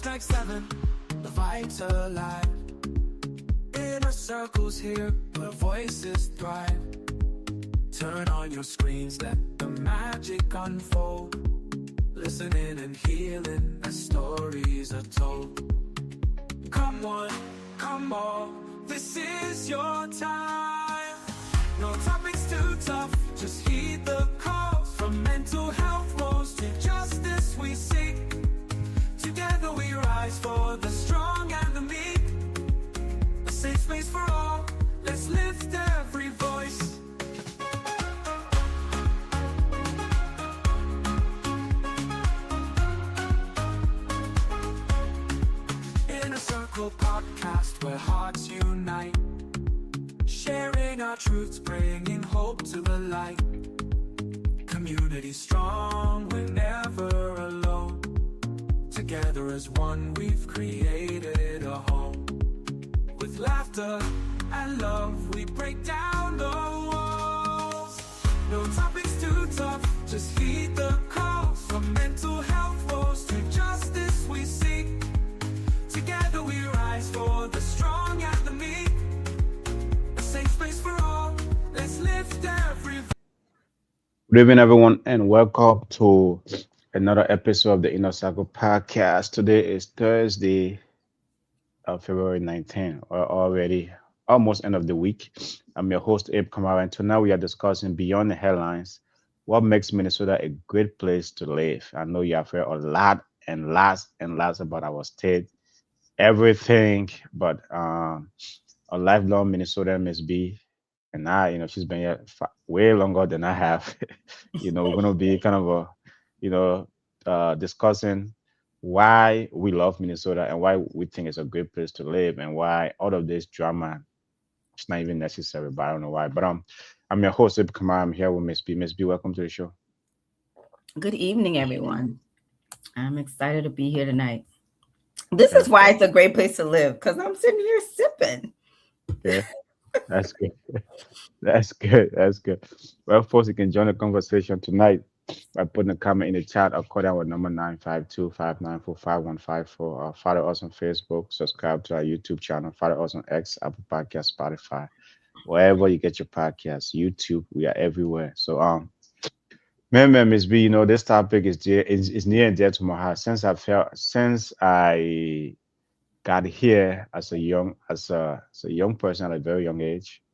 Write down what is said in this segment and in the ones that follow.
Watch like 7, the vibes alive. Inner circles here, where voices thrive. Turn on your screens, let the magic unfold. Listening and healing as stories are told. Come one, come all, this is your time. No topics too tough, just heed the calls. From mental health woes to justice we seek. Together we rise for the strong and the meek. A safe space for all, let's lift every voice. In a circle podcast where hearts unite. Sharing our truths, bringing hope to the light. Community strong, we're never alone. Together as one, we've created a home. With laughter and love, we break down the walls. No topics too tough, just heed the calls. From mental health woes to justice we seek. Together we rise for the strong and the meek. A safe space for all, let's lift every. Good evening, everyone, and welcome to another episode of the Inner Circle podcast. Today is Thursday, February 19th, or already almost end of the week. I'm your host, Abe Kamara, and tonight we are discussing Beyond the Headlines, what makes Minnesota a great place to live. I know you have heard a lot and lots about our state, everything, but a lifelong Minnesotan Miss B, and she's been here way longer than I have. We're gonna be kind of discussing why we love Minnesota and why we think it's a great place to live and why all of this drama is not even necessary. But I don't know why. But I'm your host, Ib Kamar. I'm here with Miss B. Miss B, welcome to the show. Good evening, everyone. I'm excited to be here tonight. This is why it's a great place to live, because I'm sitting here sipping. Yeah, that's good. That's good. That's good. Well, folks, you can join the conversation tonight by putting a comment in the chat according with number 952-594-5154. Follow us on Facebook, subscribe to our YouTube channel, follow us on X, Apple Podcast, Spotify, wherever you get your podcasts, YouTube, we are everywhere. So man, Miss B, this topic is near and dear to my heart since I got here as a young person at a very young age.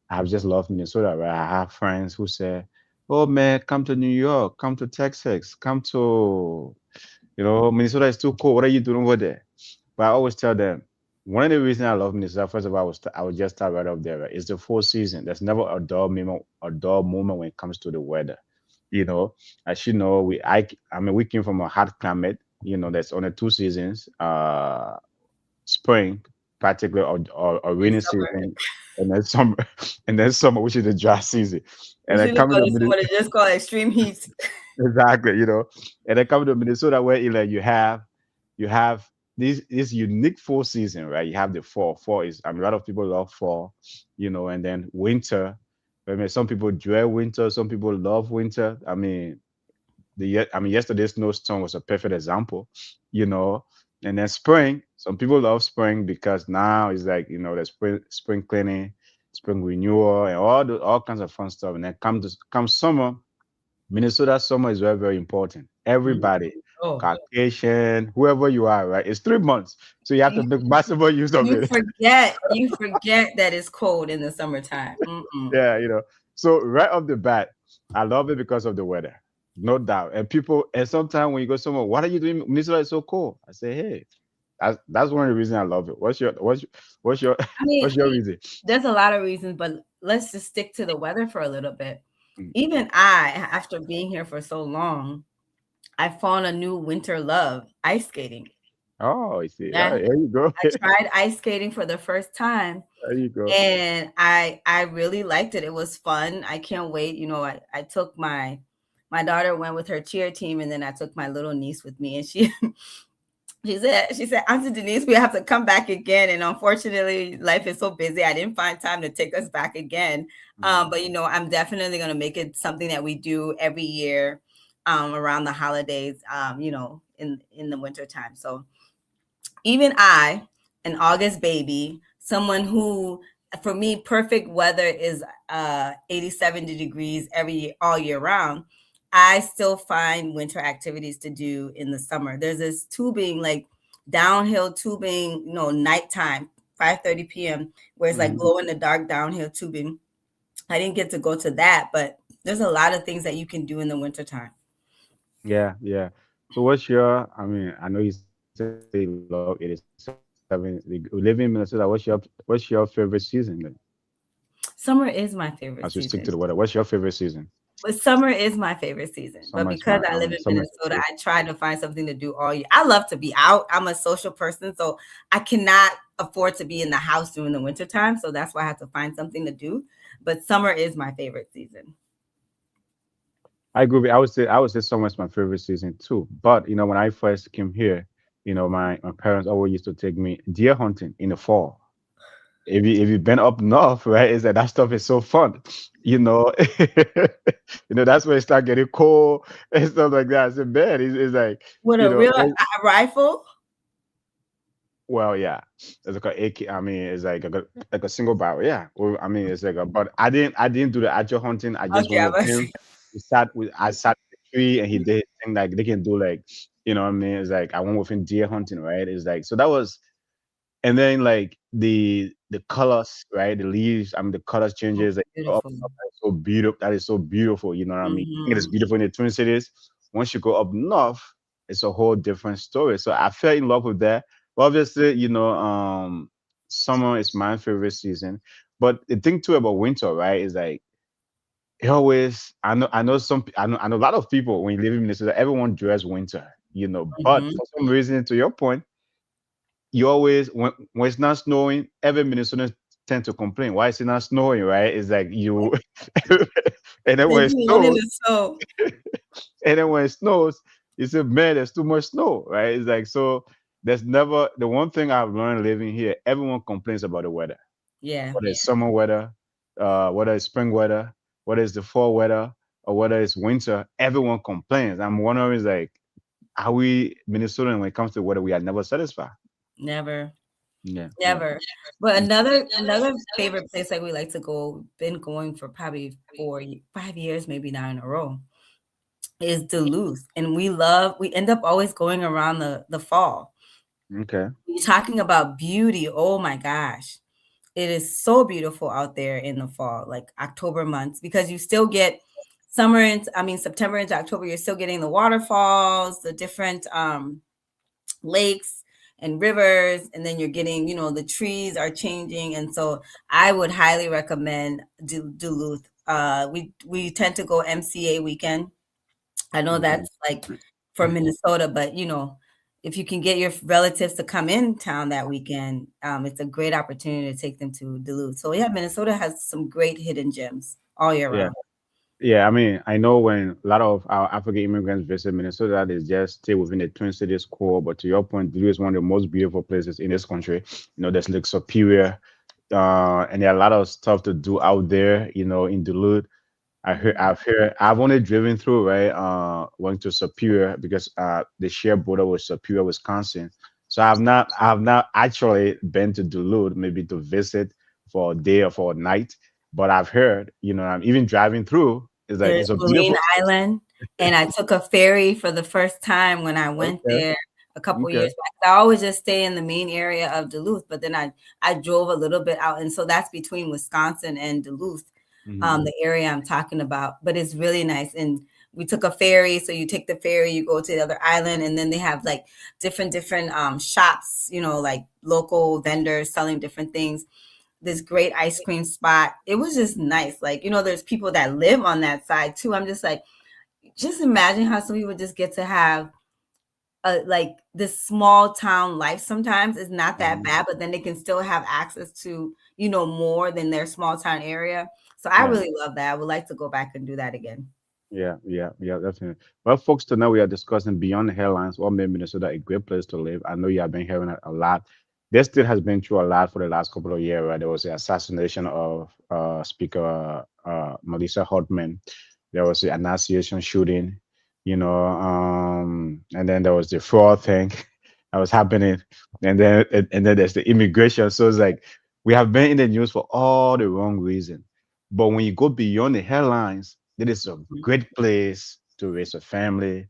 I've just loved Minnesota, right? I have friends who say, "Oh man, come to New York, come to Texas, come to, Minnesota is too cold. What are you doing over there?" But I always tell them, one of the reasons I love Minnesota, first of all, I would just start right up there, right? It's the full season. There's never a dull moment when it comes to the weather. As you know, we came from a hot climate. There's only two seasons. Spring, particularly, or rainy season, and then summer, which is the dry season. And then coming to Minnesota, just call extreme heat. Exactly, and then coming to Minnesota, where you have this unique fall season, right? You have the fall. Fall is, a lot of people love fall, and then winter. Some people dread winter, some people love winter. Yesterday's snowstorm was a perfect example, and then spring, some people love spring because now it's like, the spring cleaning, spring renewal, and all kinds of fun stuff. And then come summer, Minnesota summer is very, very important. Everybody, Caucasian, whoever you are, right? It's 3 months. So you have to make maximum use of it. You forget that it's cold in the summertime. Yeah, So right off the bat, I love it because of the weather. No doubt. And sometimes when you go somewhere, what are you doing? Minnesota is so cool. I say, hey, that's one of the reasons I love it. What's your reason? There's a lot of reasons, but let's just stick to the weather for a little bit. Even after being here for so long, I found a new winter love: ice skating. Oh, I see. Yeah. There you go. I tried ice skating for the first time. There you go. And I really liked it. It was fun. I can't wait. I took my daughter went with her cheer team, and then I took my little niece with me, and she said, Auntie Denise, we have to come back again. And unfortunately, life is so busy. I didn't find time to take us back again. But I'm definitely going to make it something that we do every year around the holidays, in the winter time. So even I, an August baby, someone who, for me, perfect weather is 80, 70 degrees all year round. I still find winter activities to do in the summer. There's this tubing, like downhill tubing, nighttime, 5:30 p.m., where it's like Mhm. glow in the dark downhill tubing. I didn't get to go to that, but there's a lot of things that you can do in the wintertime. Yeah, yeah. So what's your, I mean, I know you say you love 87. We live in Minnesota. What's your favorite season then? Summer is my As we favorite stick to the season. weather, what's your favorite season? But summer is my favorite season. But Summer is because my, I I live mean, in summer is my Minnesota, favorite. I try to find something to do all year. I love to be out. I'm a social person, so I cannot afford to be in the house during the wintertime. So that's why I have to find something to do. But summer is my favorite season. I agree. I would say summer is my favorite season too. But when I first came here, my parents always used to take me deer hunting in the fall. If you've been up north, right, is that stuff is so fun, you know. That's where it start getting cold and stuff like that. I said, man, it's like, With you a know, real oh, rifle? well, yeah, it's like a AK. I mean, it's like a single barrel. Yeah, well, I mean, it's like a. But I didn't do the actual hunting. I just Okay, went I with was him. I sat in the tree, and he did his thing like they can do, like, what I mean. It's like I went with him deer hunting, right? It's like, so that was. And then, like, the colors, right? The leaves, I mean, the colors changes. Like, go up beautiful. north, that is so beautiful. That is so beautiful. You know what I mean? I think it is Hmm. beautiful in the Twin Cities. Once you go up north, it's a whole different story. So I fell in love with that. But obviously, summer is my favorite season. But the thing too about winter, right, is like it always. I know a lot of people when you live in Minnesota, everyone dreads winter. But Hmm. for some reason, to your point, you always when it's not snowing, every Minnesotans tend to complain. Why is it not snowing, right? It's like you and then They when it be wanting snows, to snow. and then when it snows, you say, man, there's too much snow, right? It's like, so there's never the one thing I've learned living here, everyone complains about the weather. Yeah. Whether it's summer weather, whether it's spring weather, whether it's the fall weather, or whether it's winter, everyone complains. I'm wondering, is like, are we Minnesotan when it comes to weather? We are never satisfied. Never. Yeah, yeah. Never. But another favorite place that we like to go, been going for probably 5 years, maybe now in a row, is Duluth. And we end up always going around the fall. Okay. You're talking about beauty. Oh my gosh. It is so beautiful out there in the fall, like October months, because you still get September into October, you're still getting the waterfalls, the different lakes and rivers, and then you're getting, the trees are changing. And so I would highly recommend Duluth. We tend to go MCA weekend. I know Okay. that's like for Minnesota, but if you can get your relatives to come in town that weekend, it's a great opportunity to take them to Duluth. So yeah, Minnesota has some great hidden gems all year Yeah. round. Yeah. I mean, I know when a lot of our African immigrants visit Minnesota, they just stay within the Twin Cities core. But to your point, Duluth is one of the most beautiful places in this country. There's Lake Superior, and there are a lot of stuff to do out there, in Duluth. I've only driven through, right? Went to Superior because the share border with Superior, Wisconsin. So I have not actually been to Duluth, maybe to visit for a day or for a night. But I've heard, I'm even driving through. It's like There's it's a Marine beautiful. Island, and I took a ferry for the first time when I went Okay, there a couple okay. years back. I always just stay in the main area of Duluth, but then I drove a little bit out, and so that's between Wisconsin and Duluth, Hmm. the area I'm talking about. But it's really nice, and we took a ferry. So you take the ferry, you go to the other island, and then they have like different shops, like local vendors selling different things, this great ice cream spot. It was just nice. Like, there's people that live on that side too. I'm just like, just imagine how some people just get to have like this small town life. Sometimes it's not that Hmm. bad, but then they can still have access to, more than their small town area. So I Yeah. really love that. I would like to go back and do that again. Yeah, yeah, yeah, definitely. Well, folks, tonight we are discussing beyond the headlines, what made Minnesota a great place to live. I know you have been hearing it a lot. This state has been through a lot for the last couple of years, right? There was the assassination of Speaker Melissa Hartman. There was the Annunciation shooting, and then there was the fraud thing. that was happening, and then there's the immigration. So it's like we have been in the news for all the wrong reason. But when you go beyond the headlines, it is a great place to raise a family,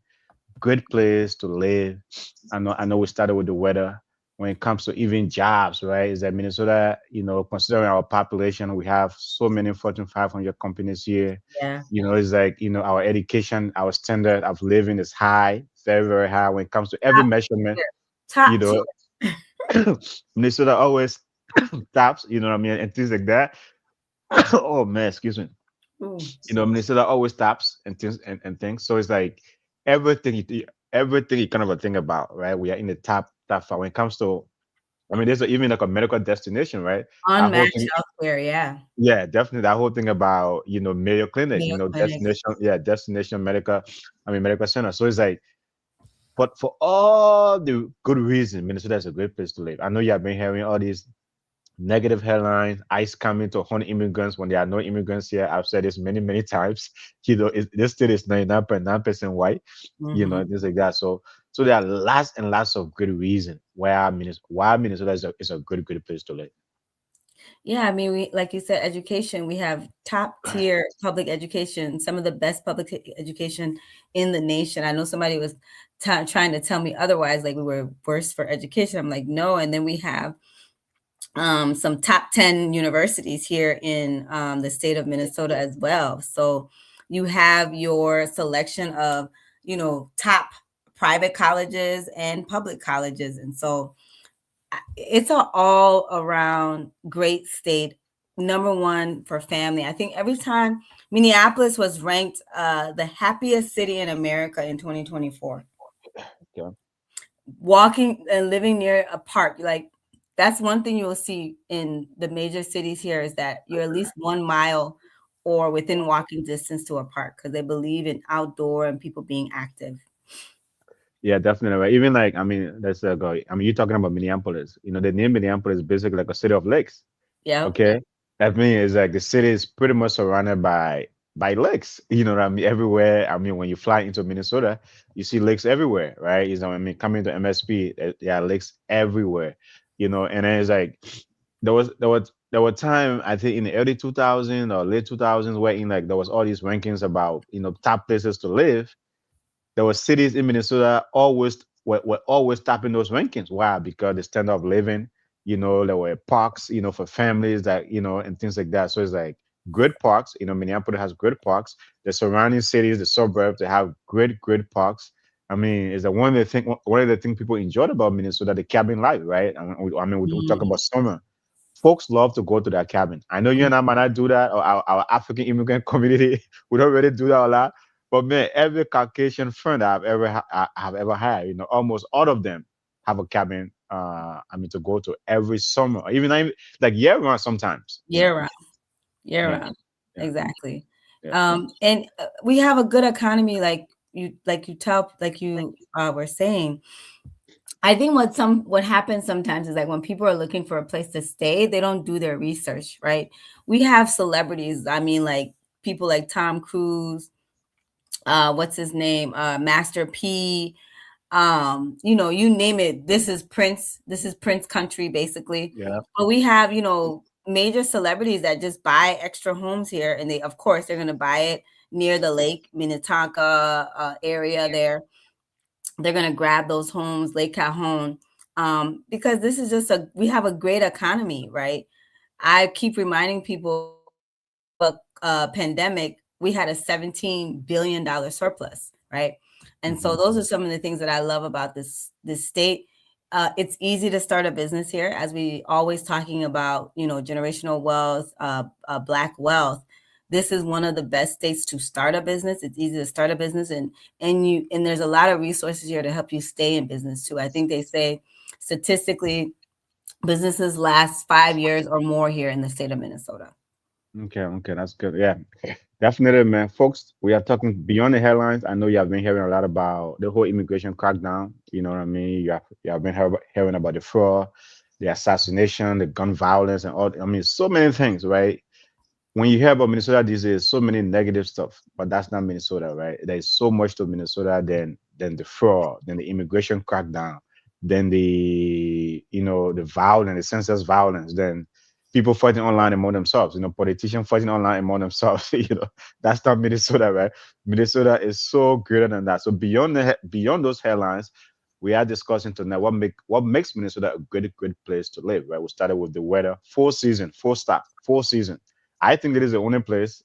great place to live. I know we started with the weather. When it comes to even jobs, right? Is that Minnesota, considering our population, we have so many Fortune 500 companies here. Yeah. It's like, our education, our standard of living is high, very, very high when it comes to every Top measurement, tier. you Top know. tier. Minnesota always tops, you know what I mean, and things like that. Oh man, excuse me. Ooh. Minnesota always stops and things. So it's like everything everything you kind of think about, right? We are in the top five when it comes to. I mean, there's even like a medical destination, right? That whole Unmatched thing, healthcare, yeah. yeah, definitely that whole thing about Mayo Clinic, Mayo Clinic. destination, yeah, destination medical, I mean medical center. So it's like, but for all the good reason, Minnesota is a great place to live. I know you have been hearing all these negative headlines, ICE coming to hunt immigrants when there are no immigrants here. I've said this many, many times. This state is 99.9% white, Mhm. things like that. So there are lots and lots of good reason why Minnesota is a good, good place to live. Yeah, I mean, we like you said, education. We have top tier public education, some of the best public education in the nation. I know somebody was trying to tell me otherwise, like we were worse for education. I'm like, no. And then we have some top 10 universities here in the state of Minnesota as well. So you have your selection of, top private colleges and public colleges. And so it's an all around great state. Number one for family. I think every time Minneapolis was ranked the happiest city in America in 2024. Yeah. Walking and living near a park, like that's one thing you will see in the major cities here is that you're at least 1 mile or within walking distance to a park because they believe in outdoor and people being active. Yeah, definitely. Right. Even like, I mean, let's go. I mean, you're talking about Minneapolis. The name Minneapolis is basically like a city of lakes. Yep. Okay, that means like the city is pretty much surrounded by lakes. You know what I mean? Everywhere. I mean, when you fly into Minnesota, you see lakes everywhere, right? I mean, coming to MSP, there are lakes everywhere. And then it's like there were time I think in the early 2000s or late 2000s where in like there was all these rankings about top places to live. There were cities in Minnesota always were always topping those rankings. Why? Because the standard of living, there were parks, for families that, and things like that. So it's like great parks. Minneapolis has great parks. The surrounding cities, the suburbs, they have great, great parks. I mean, is that one of the things people enjoyed about Minnesota, the cabin life, right? I mean, we talk Mm, about summer. Folks love to go to their cabin. I know you mm. and I might not do that, or our African immigrant community, we don't really do that a lot. But man, every Caucasian friend I have ever had, almost all of them have a cabin. I mean, to go to every summer, or even like year round sometimes. Year round. Year Yeah, round. yeah, Exactly. yeah, And we have a good economy, like you were saying. I think what happens sometimes is like when people are looking for a place to stay, they don't do their research, right? We have celebrities. I mean, like people like Tom Cruise, what's his name, Master P, you name it. This is Prince country basically. yeah, But we have, major celebrities that just buy extra homes here, and they, of course, they're gonna buy it near the lake Minnetonka area there. They're gonna grab those homes, Lake Calhoun, because this is just we have a great economy, right? I keep reminding people pandemic, we had a $17 billion surplus, right? And so hmm those are some of the things that I love about this state. It's easy to start a business here, as we always talking about, generational wealth, black wealth. This is one of the best states to start a business. It's easy to start a business, and there's a lot of resources here to help you stay in business too. I think they say statistically businesses last 5 years or more here in the state of Minnesota. Okay, okay, that's good. Yeah, definitely, man. Folks, we are talking beyond the headlines. I know you have been hearing a lot about the whole immigration crackdown. You know what I mean? You have been hearing about the fraud, the assassination, the gun violence, and all. I mean, so many things, right? When you hear about Minnesota these days, so many negative stuff, but that's not Minnesota, right? There's so much to Minnesota than the fraud, than the immigration crackdown. then the the violence, the senseless violence, then people fighting online among themselves, politicians fighting online among themselves. That's not Minnesota, right? Minnesota is so greater than that. So beyond those headlines, we are discussing tonight what makes Minnesota a great place to live, right? We started with the weather, full season, full stop, full season. I think it is the only place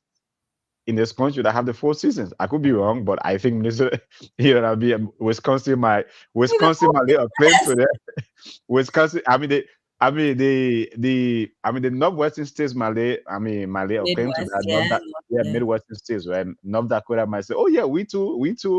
in this country that have the four seasons. I could be wrong, but I think Minnesota, I mean, He's a Wisconsin might lay a claim to that. Wisconsin, the northwestern states might lay, might lay a claim to Midwest, that. yeah, Yeah, yeah. Midwestern states, right? North Dakota might say, oh yeah, we too,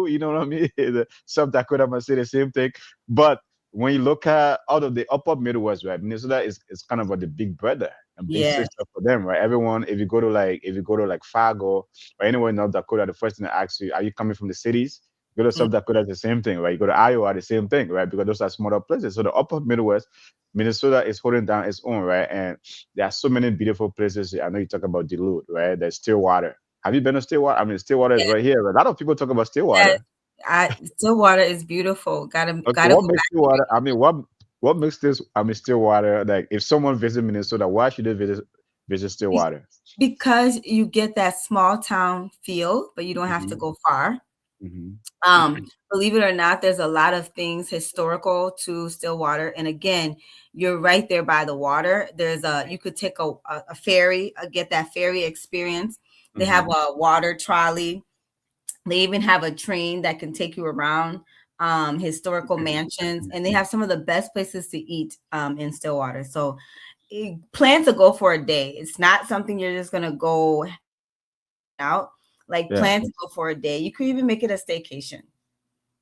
you know what I mean? The South Dakota might say the same thing. But when you look at out of the upper Midwest, right, Minnesota is kind of like the big brother and big Yes. sister for them, right? Everyone, if you go to like Fargo or anywhere in North Dakota, the first thing they ask you, are you coming from the cities? You go to Mm. South Dakota, it's the same thing, right? You go to Iowa, the same thing, right? Because those are smaller places. So the upper Midwest, Minnesota is holding down its own, right? And there are so many beautiful places. I know you talk about Duluth, right? There's Stillwater. Have you been to Stillwater? I mean, Stillwater is Yeah, right here. A lot of people talk about yes. Stillwater. Stillwater is beautiful. Okay, Gotta what go makes back there. Stillwater? I mean, what makes this? I mean, Stillwater. Like, if someone visits Minnesota, why should they visit Be- Stillwater? Because you get that small town feel, but you don't have to Hmm. go far. Hmm. Um, Believe it or not, there's a lot of things historical to Stillwater. And again, you're right there by the water. You could take a ferry, get that ferry experience. They have Hmm. a water trolley. They even have a train that can take you around historical mansions, and they have some of the best places to eat in Stillwater. So plan to go for a day. It's not something you're just gonna go out. Like Yeah. plan to go for a day. You could even make it a staycation.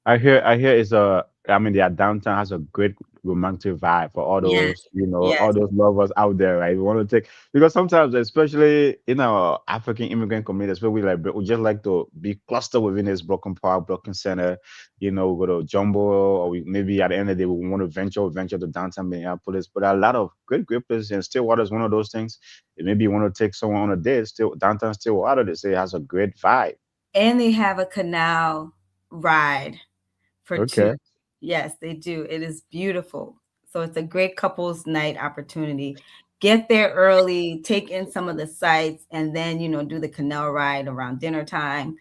I hear it's I mean, their downtown has a great romantic vibe for all Yes, those, all yes. those lovers out there, right? We want to take because sometimes, especially in our African immigrant communities, where we just like to be clustered within this Broken Park, Broken Center, we go to Jumbo, or maybe at the end of the day we want to venture to downtown Minneapolis. But there are a lot of great places, and Stillwater is one of those things. Maybe you want to take someone on a date, still downtown Stillwater, they say it has a great vibe. And they have a canal ride for two. Okay. Yes, they do. It is beautiful. So it's a great couples night opportunity. Get there early, take in some of the sights, and then do the canal ride around dinner time.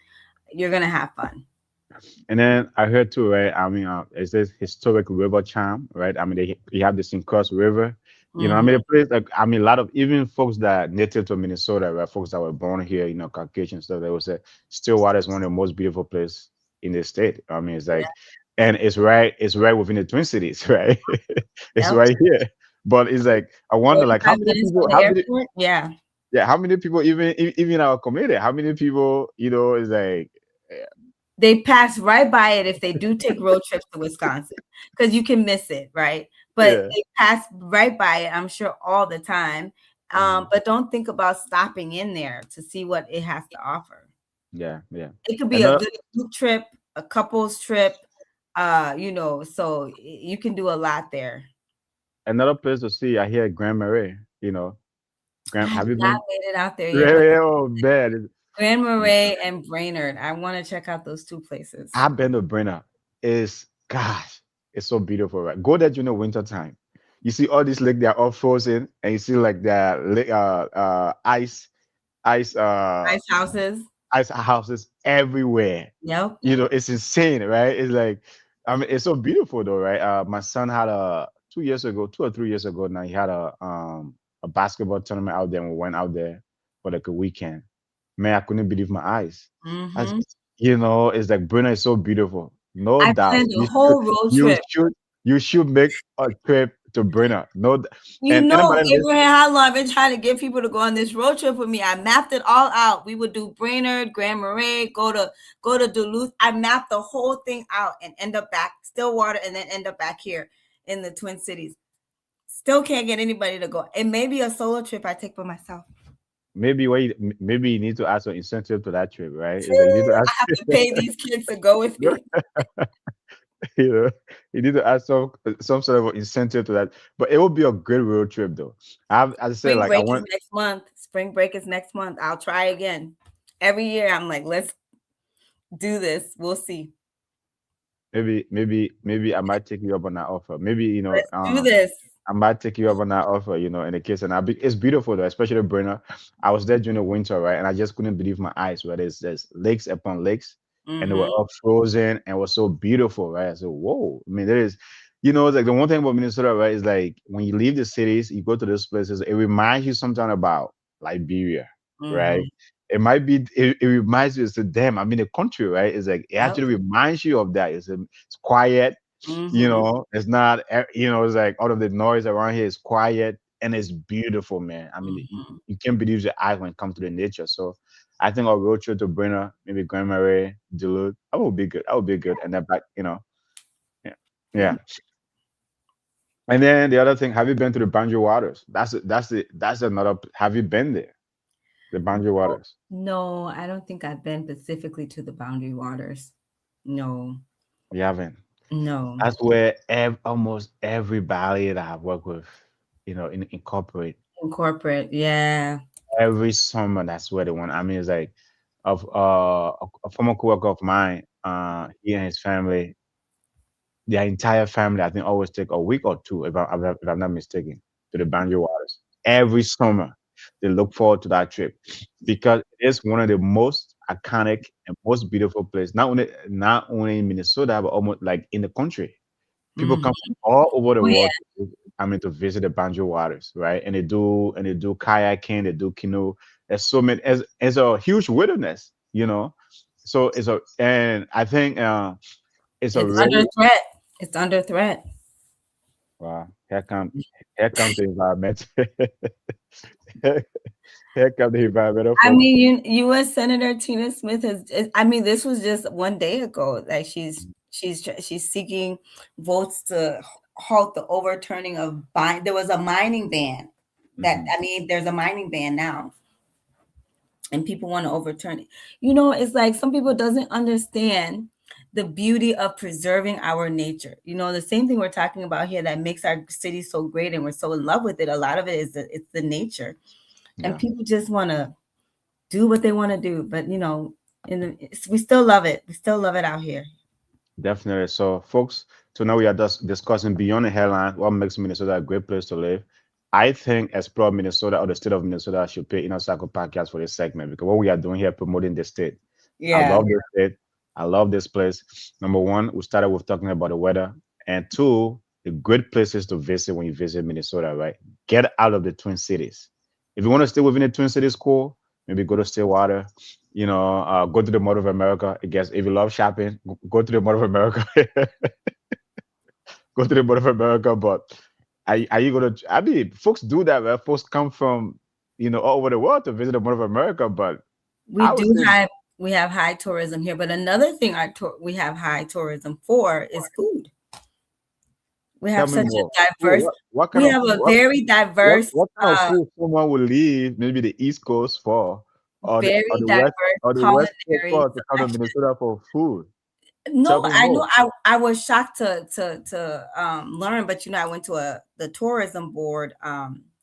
You're gonna have fun. And then I heard too, right? I mean, it's this historic river charm, right? I mean, you have this in Cross River. I Mhm. mean, a place like I mean, a lot of even folks that native to Minnesota, right? Folks that were born here, Caucasian stuff. They would say Stillwater is one of the most beautiful places in the state. I mean, it's like, and it's right within the Twin Cities, right? It's Yep. right here. But it's like I wonder, like, 45 minutes from the airport. Yeah. how many people even in our community, how many people, is like, They pass right by it if they do take road trips to Wisconsin, because you can miss it, right? But yeah. they pass right by it, I'm sure, all the time. Mhm. But don't think about stopping in there to see what it has to offer. Yeah, yeah. It could be a Another good group trip, a couples trip, so you can do a lot there. another place to see, I hear Grand Marais, I have Have you not been? made it out there yet, Yeah, but yeah, oh man. Grand Marais and Brainerd, I want to check out those two places. I've been to Brenner. Is gosh, it's so beautiful, right? Go there during the winter time. You see all these lake, they're all frozen, and you see like the lake, ice, Nice houses. ice houses everywhere. Yep. It's insane, right? It's like, I mean, it's so beautiful though, right? My son had 2 years ago, 2 or 3 years ago now, he had a basketball tournament out there, and we went out there for like a weekend. Man, I couldn't believe my eyes. As Hmm. it's like Brunei is so beautiful, no I doubt. planned a whole road You trip. should, you should make a trip to Brunei. No, You and know, anybody Abraham, how long I've been trying to get people to go on this road trip with me. I mapped it all out. We would do Brainerd, Grand Marais, go to Duluth. I mapped the whole thing out and end up back Stillwater, and then end up back here in the Twin Cities. Still can't get anybody to go. It may be a solo trip I take by myself. maybe you need to add some incentive to that trip, right? Is that you need to I have to pay these kids to go with me. you know, you need to add some sort of incentive to that. But it will be a great road trip though. As I said, Spring like I break is want, next month. Spring break is next month. I'll try again. Every year I'm like, let's do this. We'll see. maybe I might take you up on that offer. Maybe Let's do this. I might take you up on that offer, in the case, and it's beautiful though, especially Brenner. I was there during the winter, right, and I just couldn't believe my eyes. Where there's lakes upon lakes, and they were Mm-hmm. all frozen and was so beautiful, right? I said, whoa. I mean, there is, it's like the one thing about Minnesota, right, is like when you leave the cities, you go to those places, it reminds you sometimes about Liberia, right? Mm-hmm. It reminds you, it's to them. I mean, the country, right? It's like it Yep. actually reminds you of that. It's quiet, Mm-hmm. it's not, it's like all of the noise around here is quiet and it's beautiful, man. I mean, Mm-hmm. you can't believe your eyes when it comes to the nature. So I think our road trip to Brenner, maybe Grand Marais, Duluth, that would be good. That would be good. And then back, yeah, Yeah. yeah. And then the other thing, have you been to the Banjo Waters? That's another. Have you been there? The Banjo Oh, Waters. no, I don't think I've been specifically to the Boundary Waters. No, You haven't. no. That's where almost every ballet that I've worked with, incorporate In corporate, yeah. every summer. That's where they want. I mean, it's like of a former coworker of mine. He and his family, their entire family, I think, always take a week or two, if I'm not mistaken, to the Banjo Waters every summer. They look forward to that trip because it is one of the most iconic and most beautiful places. Not only in Minnesota, but almost like in the country. People come Mm-hmm. from all over the Oh yeah. world. To visit the Banjo Waters, right? And they do kayaking, they do canoe. There's so many. It's a huge wilderness, So and I think it's a It's under really threat. It's under threat. wow. Here comes the environment. Here comes the environmental I folks. mean, U.S. Senator Tina Smith I mean, this was just one day ago. Like she's seeking votes to halt the overturning of There was a mining ban. Hmm. I mean, there's a mining ban now, and people want to overturn it. It's like some people doesn't understand the beauty of preserving our nature. The same thing we're talking about here that makes our city so great, and we're so in love with it. A lot of it is it's the nature, and Yeah. people just want to do what they want to do. But we still love it. We still love it out here. Definitely. So, folks, so now we are just discussing beyond the headline, what makes Minnesota a great place to live. I think Explore Minnesota or the state of Minnesota should pay Inner Circle podcast for this segment because what we are doing here promoting the state. I Yeah. love this state. I love this place. Number one, we started with talking about the weather, and two, the great places to visit when you visit Minnesota. Right, get out of the Twin Cities. If you want to stay within the Twin Cities, cool. Maybe go to Stillwater, go to the Mall of America. I guess if you love shopping, go to the Mall of America. Go to the Mall of America. But are you gonna? I mean, folks do that. Right? Folks come from all over the world to visit the Mall of America. But We I would do say, have we have high tourism here, but another thing we have high tourism for is food. We tell have me such more. a diverse. What kind We of have a what very what diverse, what kind of food someone will leave maybe the East Coast for, or the or very the West diverse or the West Coast culinary for to come to selection. Minnesota for food? Tell No, me I know. more. I was shocked to learn, but I went to the tourism board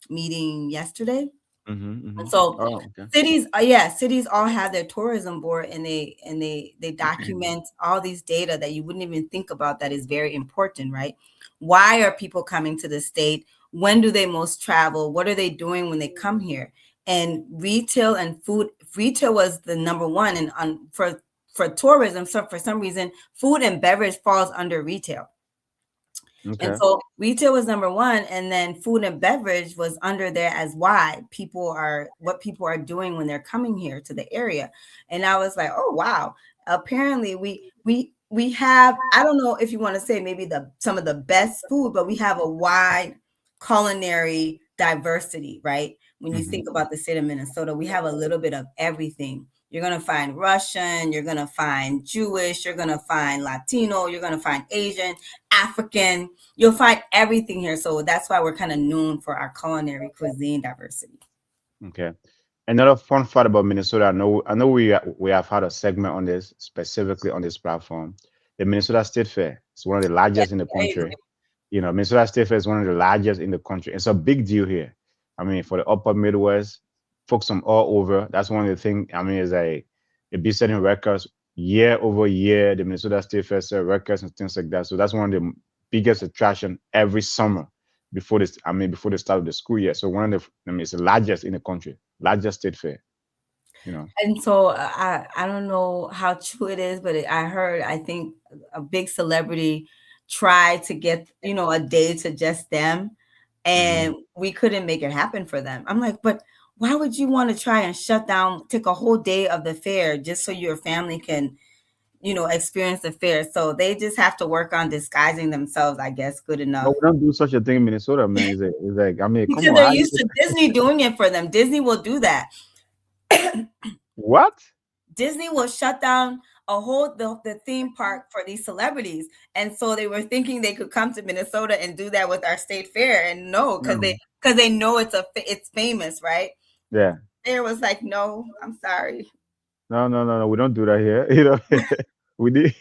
meeting yesterday. Mm-hmm, And mm-hmm. so Oh, okay. cities all have their tourism board, and they document all these data that you wouldn't even think about that is very important, right? Why are people coming to the state? When do they most travel? What are they doing when they come here? And retail was the number one, and for tourism, so for some reason, food and beverage falls under retail. And Okay. so retail was number one, and then food and beverage was under there as what people are doing when they're coming here to the area. And I was like, oh wow. Apparently we have, I don't know if you want to say maybe some of the best food, but we have a wide culinary diversity, right? When you Mm-hmm. think about the state of Minnesota, we have a little bit of everything. You're going to find Russian, you're going to find Jewish, you're going to find Latino, you're going to find Asian, African. You'll find everything here. So that's why we're kind of known for our culinary cuisine diversity. Okay. Another fun fact about Minnesota, I know we have had a segment on this specifically on this platform. The Minnesota State Fair is one of the Yeah, largest in the there you go. country. Minnesota State Fair is one of the largest in the country. It's a big deal here. I mean, for the upper Midwest, folks from all over. That's one of the things. I mean, is like it be setting records year over year. The Minnesota State Fair set records and things like that. So that's one of the biggest attraction every summer before this. I mean, before the start of the school year. So one of the, I mean, it's the largest in the country, largest state fair. You know. And so I don't know how true it is, but I heard, I think a big celebrity tried to get, a day to just them, Hmm. and we couldn't make it happen for them. I'm like, but why would you want to try and shut down, take a whole day of the fair just so your family can, experience the fair? So they just have to work on disguising themselves, I guess, good But enough. we don't do such a thing in Minnesota, man. It's like I mean, come Because on, they're used to Disney doing it for them. Disney will do that. what? Disney will shut down a whole the theme park for these celebrities, and so they were thinking they could come to Minnesota and do that with our state fair, and no, No. because they know it's famous, right? Yeah. There was like, no, I'm sorry. No, no, no, no. We don't do that here. You know, we did.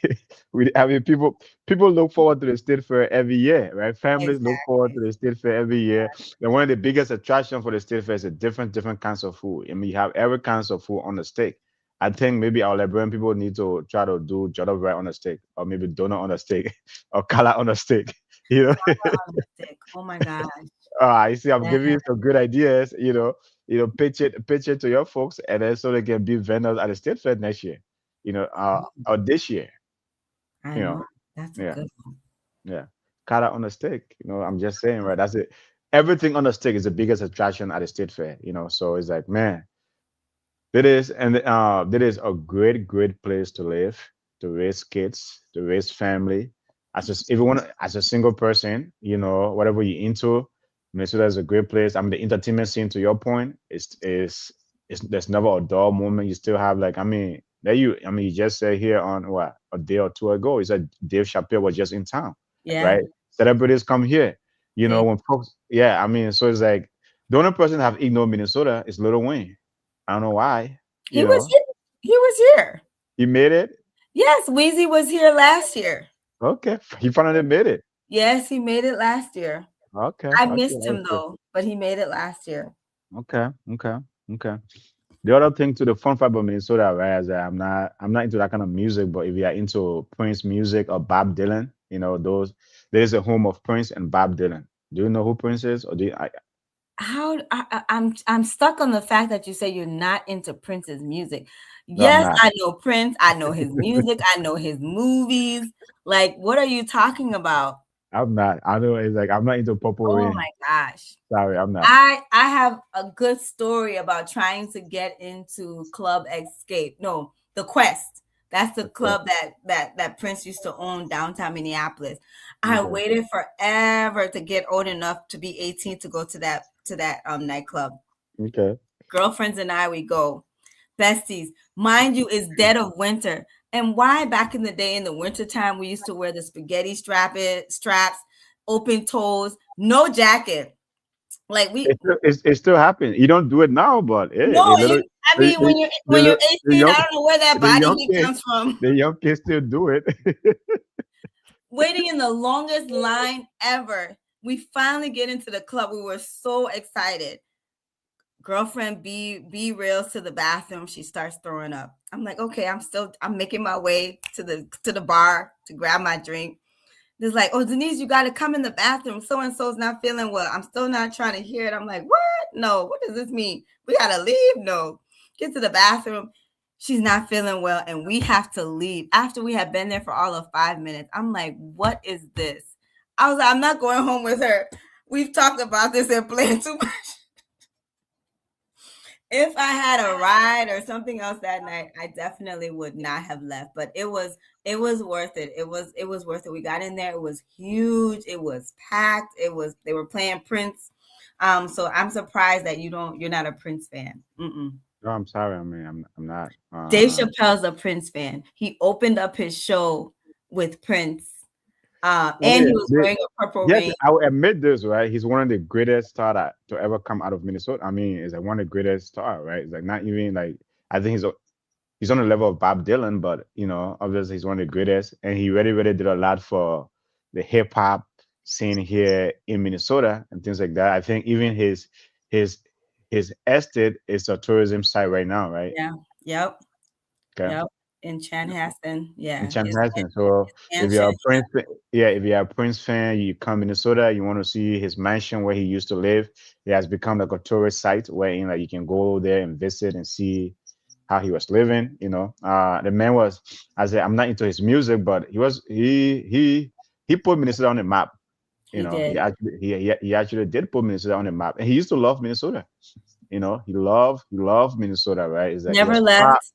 I mean, people look forward to the state fair every year, right? Families look forward to Exactly. the state fair every year. And one of the biggest attraction for the state fair is the different kinds of food. I mean, you have every kinds of food on the steak. I think maybe our Liberian people need to try to do jollof rice on a steak, or maybe donut on a steak, or kala on a steak. You know. On the stick. Oh my gosh. You see, I'm Yeah. giving you some good ideas. Pitch it to your folks, and then so they can be vendors at the state fair next year. Or this year. I You know. know, That's a yeah, good one. yeah. Cut out on a stick. I'm just saying, right? That's it. Everything on the stick is the biggest attraction at the state fair. So it's like, man, that is a great place to live, to raise kids, to raise family. If you want, as a single person, whatever you're into, Minnesota is a great place. I mean, the entertainment scene, to your point, is there's never a dull moment. You still have, like, you just said here on what, a day or two ago, you said Dave Chappelle was just in town, Yeah. right? Celebrities come here. They, When folks, yeah, so it's like the only person that have ignored Minnesota is Lil Wayne. I don't know why. he was here. He was here. He made it. Yes, Weezy was here last year. Okay, he finally made it. Yes, he made it last year. Okay, I okay, missed that's him good. though, but he made it last year. Okay, okay, okay. The other thing to the fun fact about Minnesota, right, is that I'm not into that kind of music, but if you are into Prince music or Bob Dylan, there's a home of Prince and Bob Dylan. Do you know who Prince is, or I'm stuck on the fact that you say you're not into Prince's music. no, I'm Yes, not. I know Prince. I know his music. I know his movies. Like, what are you talking about? I'm not. I know it's like I'm not into Purple Oh Rain. my gosh. Sorry, I'm not. I have a good story about trying to get into Club Escape. No, the Quest. That's the Okay, club that Prince used to own downtown Minneapolis. I okay, waited forever to get old enough to be 18 to go to that nightclub. okay. Girlfriends and I, we go. Besties. Mind you, it's dead of winter. And why back in the day in the wintertime we used to wear the spaghetti straps, open toes, no jacket. Like we It's still happening. You don't do it now, but hey, no, I mean the, when you're the 18, I young don't know where that the body young heat kids comes from. the young kids still do it. Waiting in the longest line ever. We finally get into the club. We were so excited. Girlfriend be real to the bathroom. She starts throwing up. I'm like, okay, I'm making my way to the bar to grab my drink. It's like, oh, Denise, you got to come in the bathroom. So and so's not feeling well. I'm still not trying to hear it. I'm like, what? No, what does this mean? We got to leave? No. Get to the bathroom. She's not feeling well, and we have to leave after we had been there for all of 5 minutes. I'm like, what is this? I was like, I'm not going home with her. We've talked about this and planned too much. If I had a ride or something else that night, I definitely would not have left. But it was worth it. It was worth it. We got in there. It was huge. It was packed. They were playing Prince. So I'm surprised that you're not a Prince fan. Mm-mm. No, I'm sorry. I mean, I'm not. Dave Chappelle's a Prince fan. He opened up his show with Prince, I and he mean, was wearing a Purple yes, Rain. I will admit this, right? He's one of the greatest star to ever come out of Minnesota. I mean, he's like one of the greatest star, right? It's like not even like I think he's on the level of Bob Dylan, but obviously he's one of the greatest, and he really did a lot for the hip hop scene here in Minnesota and things like that. I think even his his estate is a tourism site right now, right? Yeah. Yep. Okay. Yep. in Chanhassen. in Yeah, Chanhassen. So if mansion. you're a Prince, yeah, if you're a Prince fan, you come Minnesota, you want to see his mansion where he used to live. It has become like a tourist site where you can go there and visit and see how he was living. The man was. I said I'm not into his music, but he put Minnesota on the map. He did. He actually did put Minnesota on the map, and he used to love Minnesota. He loved Minnesota, right? It's like Never left.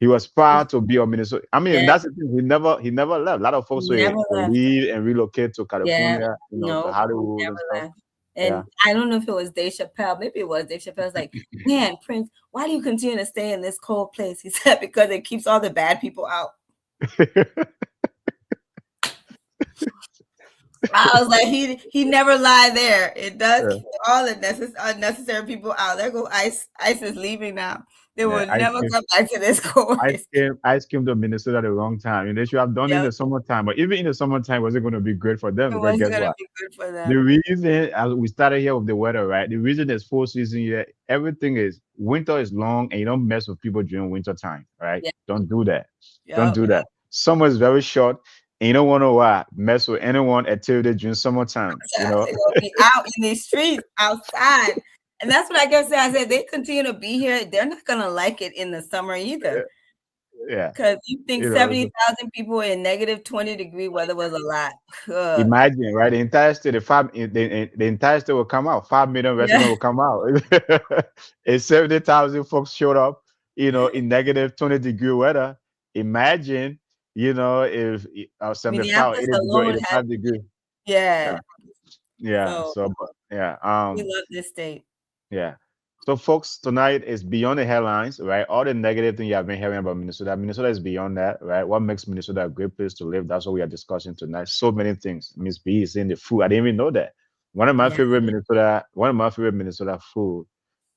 he was proud to be a Minnesota. I mean, Yeah, that's the thing. He never left. A lot of folks never will left. leave and relocate to Yeah, California, to no, Hollywood and never stuff. left. Yeah. And I don't know if it was Dave Chappelle. Maybe it was Dave Chappelle's like, man, Prince, why do you continue to stay in this cold place? He said, because it keeps all the bad people out. I was like, he never lied there. It does Yeah. keep all the unnecessary people out. There go Ice. Ice is leaving now. They Yeah. will never come back to this course. I came to Minnesota the wrong time. They should have done it in Yep, the summertime. But even in the summertime, was it going to be great for them? it Because wasn't guess gonna what? be good for The them. reason, as we started here with the weather, right? The reason there's full season here, everything is winter is long, and you don't mess with people during winter time, right? Yeah, Don't do that. Don't yep. do that. Summer is very short, and you don't want to mess with anyone activity during summertime. They're gonna be out in these streets outside. And that's what I guess I said. They continue to be here. They're not gonna like it in the summer either. Yeah, Because you think you know. 70,000 people in negative 20-degree weather was a lot. Ugh. Imagine, right? The entire state will come out. 5 million residents Yeah. will come out. And 70,000 folks showed up, in negative 20-degree weather. Imagine, if 75, Minneapolis 80 degree, alone has 85 degree. yeah. Yeah, yeah. So So, but, yeah. we love this state. Yeah. So, folks, tonight is beyond the headlines, right? All the negative thing you have been hearing about Minnesota. Minnesota is beyond that, right? What makes Minnesota a great place to live? That's what we are discussing tonight. So many things. Miss B is in the food. I didn't even know that. Yeah. One of my favorite Minnesota food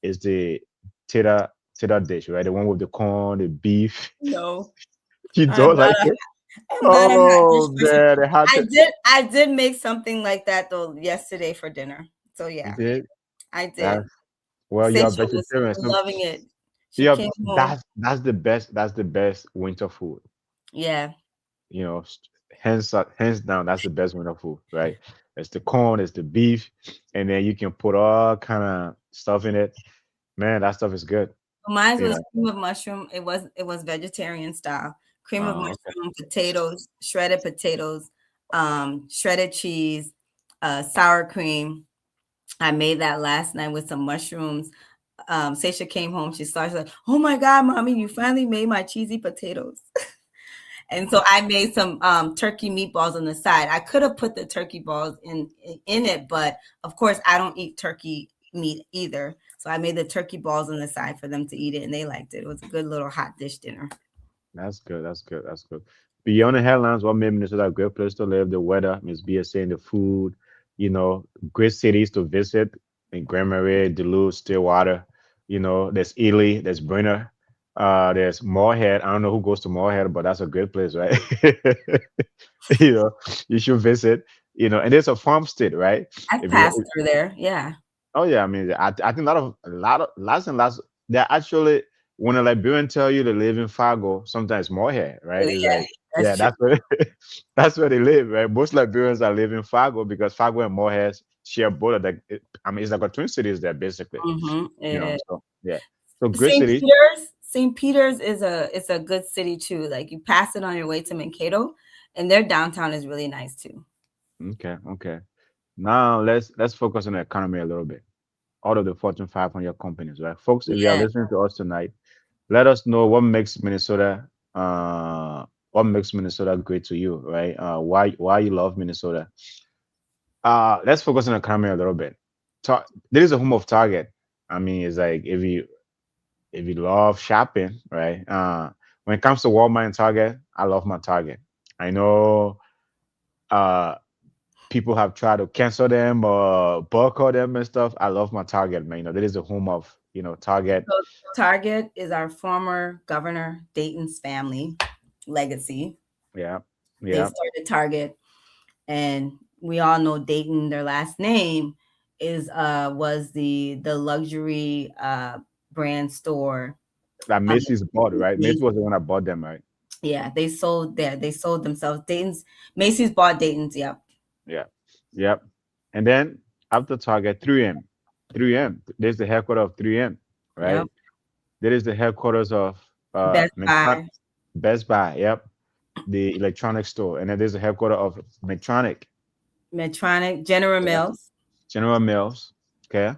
is the tater tater dish, right? The one with the corn, the beef. No. You I'm don't not like a it? I'm not a hot dish Oh person. man, they had to. I did make something like that though yesterday for dinner. So You yeah, did I that. did. Well, you're a Seisha was vegetarian, so loving it. She yeah, came home. that's the best. That's the best winter food. Yeah. you know, s- hands down, that's the best winter food, right? It's the corn, it's the beef, and then you can put all kind of stuff in it. Man, that stuff is good. Mine You was know. cream of mushroom. It was vegetarian style. Cream of Okay. mushroom, potatoes, shredded cheese, sour cream. I made that last night with some mushrooms. Seisha came home. She started like, "Oh my God, mommy, you finally made my cheesy potatoes." And so I made some turkey meatballs on the side. I could have put the turkey balls in it, but of course I don't eat turkey meat either. So I made the turkey balls on the side for them to eat it, and they liked it. It was a good little hot dish dinner. That's good. That's good. That's good. Beyond the headlines, what made Minnesota a great place to live? The weather, Miss B is saying the food, great cities to visit in Grand Marais, Duluth, Stillwater. There's Ely, there's Brenner, there's Moorhead. I don't know who goes to Moorhead, but that's a great place, right? you know, you should visit. And it's a farm state, right? I If passed you through there. Yeah. Oh yeah, I mean, I think a lot of lots and lots. They're actually when a Liberian tell you they live in Fargo, sometimes Morehead, right? It's Yeah, like, that's yeah, true. that's where that's where they live, right? Most Liberians are living in Fargo because Fargo and Morehead share border. I mean, it's like a twin cities there, basically. It is. So yeah, so great cities. St. Peter's is a good city too. Like you pass it on your way to Mankato, and their downtown is really nice too. Okay, okay. Now let's focus on the economy a little bit. Out of the Fortune 500 companies, right, folks? If you are Yeah. listening to us tonight, let us know what makes Minnesota great to you, right? Why you love Minnesota. Let's focus on the economy a little bit. This is a home of Target. I mean, it's like if you love shopping, right? When it comes to Walmart and Target, I love my Target. I know uh people have tried to cancel them or boycott them and stuff. I love my Target, man. That is the home of Target. So Target is our former governor Dayton's family legacy. Yeah, They yeah. started Target, and we all know Dayton. Their last name is was the luxury brand store. That Um, Macy's bought, right? Macy's was the one that bought them, right? Yeah, they sold there. They sold themselves. Dayton's Macy's bought Dayton's. Yep. Yeah. Yep. And then after Target, 3M. 3M. There's the headquarters of 3M, Yep. right? There is the headquarters of Best Medtronic, Buy. Best Buy. Yep. The electronic store. And then there's the headquarters of Medtronic. Medtronic. General Yep. Mills. General Mills. Okay.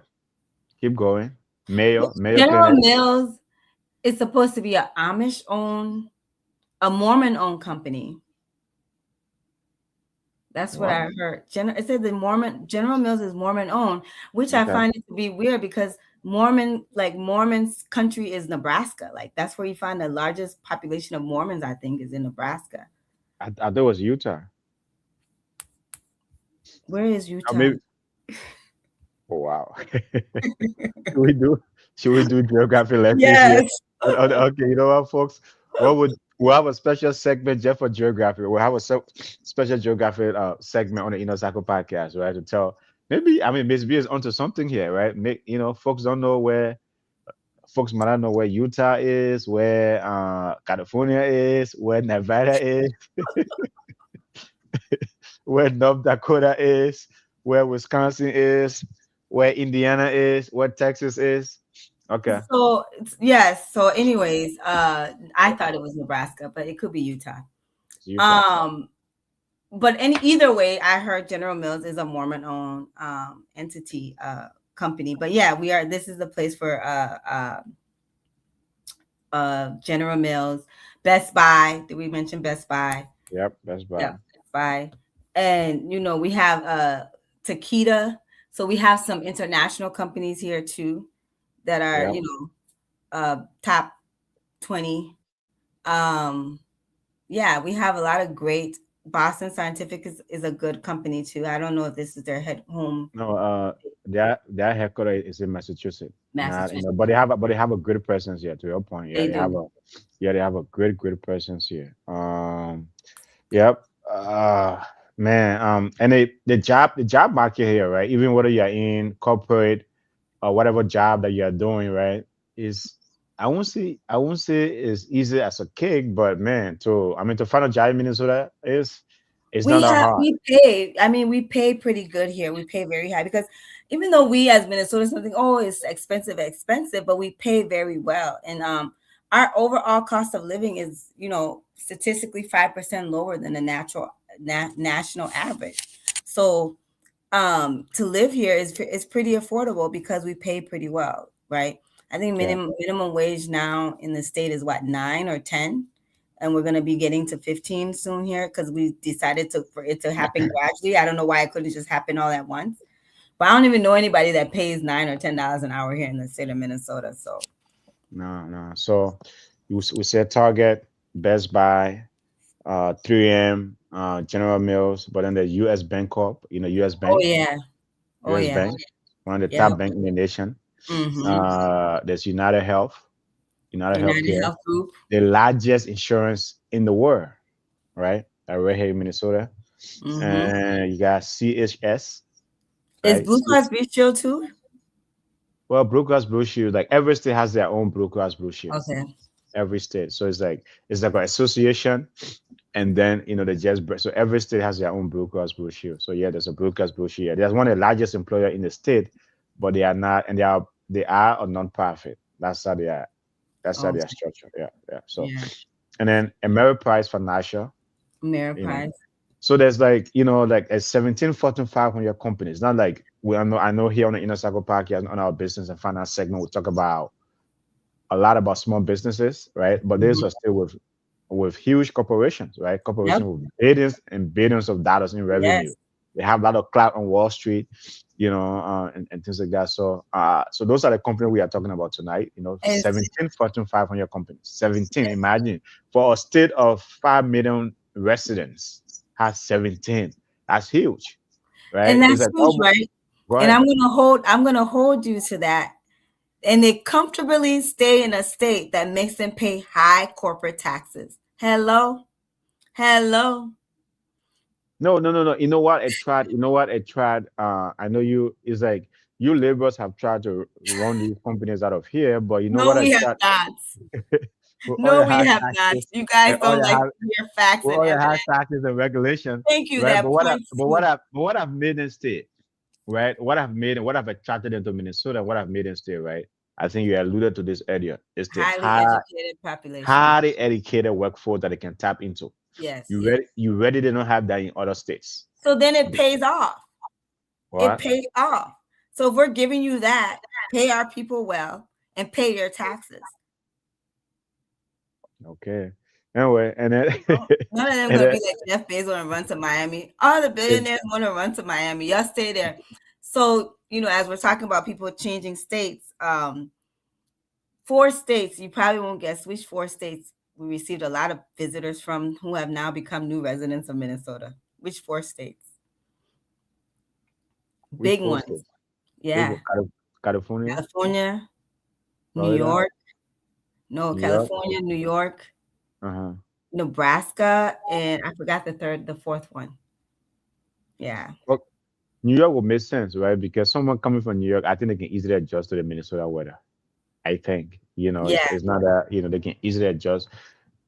Keep going. Which Mayo General Clinic. Mills is supposed to be a Amish owned, a Mormon owned company. That's what What? I heard. It said the Mormon General Mills is Mormon owned, which I Okay. find it to be weird because Mormons country is Nebraska. Like that's where you find the largest population of Mormons. I think is in Nebraska. I thought it was Utah. Where is Or Utah? maybe. Oh, wow. Should we do should we do geography lessons here? Yes. Okay, you know what, folks? We'll have a special segment just for geography. We'll have a special geography segment on the Inner Cycle podcast, right? To tell maybe I mean Miss B is onto something here, right? Folks don't know where folks might not know where Utah is, where California is, where Nevada is, where North Dakota is, where Wisconsin is, where Indiana is, where Texas is. Okay, So yes. So, anyways, I thought it was Nebraska, but it could be Utah. it's Utah. Um, but either way, I heard General Mills is a Mormon owned entity company. But yeah, we are. This is the place for General Mills, Best Buy. Did we mention Best Buy? Yep, Best Yeah, Buy. Best Buy. And we have Takeda. So we have some international companies here too that are Yep. top 20. Yeah, we have a lot of great. Boston Scientific is a good company too. I don't know if this is their head home. No, their headquarters is in Massachusetts. Not, Massachusetts. but they have a good presence here. To your point, They do. they have a great presence here. Yep. Man. And the job market here, right? Even whether you're in corporate or whatever job that you're doing, right, is I won't say it's easy as a cake, but man, to find a job in Minnesota is not that hard. We pay. I mean, we pay pretty good here. We pay very high because even though we as Minnesota something, oh, it's expensive, but we pay very well. And our overall cost of living is, statistically 5% lower than the national average. So to live here is pretty affordable because we pay pretty well, right? I think Yeah. minimum wage now in the state is what, 9 or 10, and we're going to be getting to 15 soon here because we decided for it to happen gradually. I don't know why it couldn't just happen all at once, but I don't even know anybody that pays $9 or $10 an hour here in the state of Minnesota. So No. So we said Target, Best Buy, 3M, General Mills, but then the U.S. Bank Corp, U.S. oh Bank, yeah, oh U.S. yeah, Bank, one of the yeah. top bank in the nation. Mm-hmm. There's United Health, United United Healthcare, Health Group. the largest insurance in the world, right? Right here in Minnesota. Mm-hmm. And you got CHS, Is right? Blue Cross Blue Shield too? Well, Blue Cross Blue Shield, like every state has their own Blue Cross Blue Shield. Okay. Every state. So it's like an association, and then the so every state has their own Blue Cross Blue Shield. So yeah, there's a Blue Cross Blue Shield. There's one of the largest employer in the state, but they are not, and they are a non-profit. That's how they are. That's how they are Okay. structured. Yeah. So Yeah. and then Ameriprise Financial, you know. Ameriprise. So there's like a 17 Fortune 500 companies. Not like I know here on the Inner Circle podcast on our business and finance segment we talk about a lot about small businesses, right? But these Mhm. are still with huge corporations, right? Yep. Corporations with billions and billions of dollars in revenue. Yes. They have a lot of clout on Wall Street, and things like that. So those are the companies we are talking about tonight. And 17 Fortune 500 companies. 17. Imagine for a state of 5 million residents has 17. That's huge, right? It's that's like huge, almost right? And right. I'm gonna hold you to that. And they comfortably stay in a state that makes them pay high corporate taxes. Hello? Hello? No. You know what? I tried. You know what? I tried. I know you. It's like you laborers have tried to run these companies out of here, but you know No, what? I we have tried. not. with all No, your we high have not. taxes You guys and all don't your like high, to hear facts with and all your high evidence. taxes and regulations, Thank you. right? That points to But what I've made in state, right? What I've made and what I've attracted into Minnesota, what I've made in state, right? I think you alluded to this earlier. It's the highly educated population. highly educated workforce that they can tap into. Yes. You ready? They don't have that in other states. So then it pays off. It What? pays off. So if we're giving you that, pay our people well and pay your taxes. Okay. Anyway, and then Oh, none of them and gonna then be like Jeff Bezos and run to Miami. All the it, billionaires want to run to Miami. Y'all stay there. So as we're talking about people changing states, 4 states, you probably won't guess which 4 states we received a lot of visitors from who have now become new residents of Minnesota. Which 4 states? which Big four ones. states? Yeah. California, California, New Florida, York. No, New York. California, New York, Uh-huh. Nebraska, and I forgot the fourth one. Yeah. Well, New York would make sense, right? Because someone coming from New York, I think they can easily adjust to the Minnesota weather. I think, Yeah. it's not that, they can easily adjust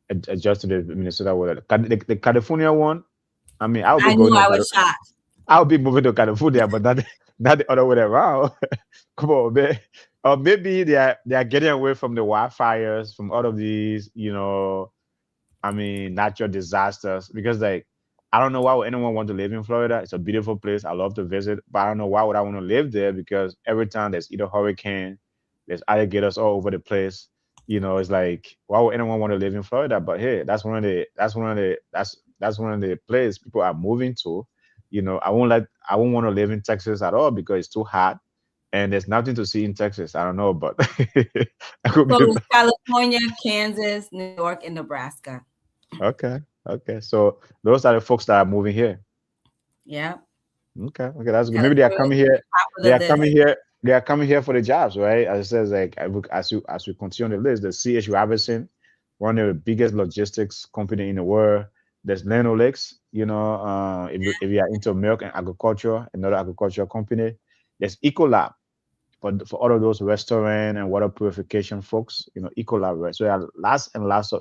to the Minnesota weather. The California one, I mean, I knew I was shocked. I'll be moving to California, but not the other way around. Come on, man. Or maybe they are getting away from the wildfires, from all of these, I mean, natural disasters. Because like, I don't know why would anyone want to live in Florida. It's a beautiful place. I love to visit, but I don't know why would I want to live there because every time there's either hurricane, there's alligators all over the place. It's like why would anyone want to live in Florida? But hey, that's one of the places people are moving to. I won't want to live in Texas at all because it's too hot and there's nothing to see in Texas. I don't know, but I could So be it's California, Kansas, New York, and Nebraska. okay. Okay. So those are the folks that are moving here. Yeah. Okay. Okay. That's good. Maybe they are California coming is here. top of They the are coming list. here. They are coming here for the jobs, right? As it says, like as we continue on the list, the C.H. Robinson, one of the biggest logistics company in the world. There's Lenolix, if you are into milk and agriculture, another agricultural company. There's Ecolab for all of those restaurant and water purification folks, Ecolab, right? So last,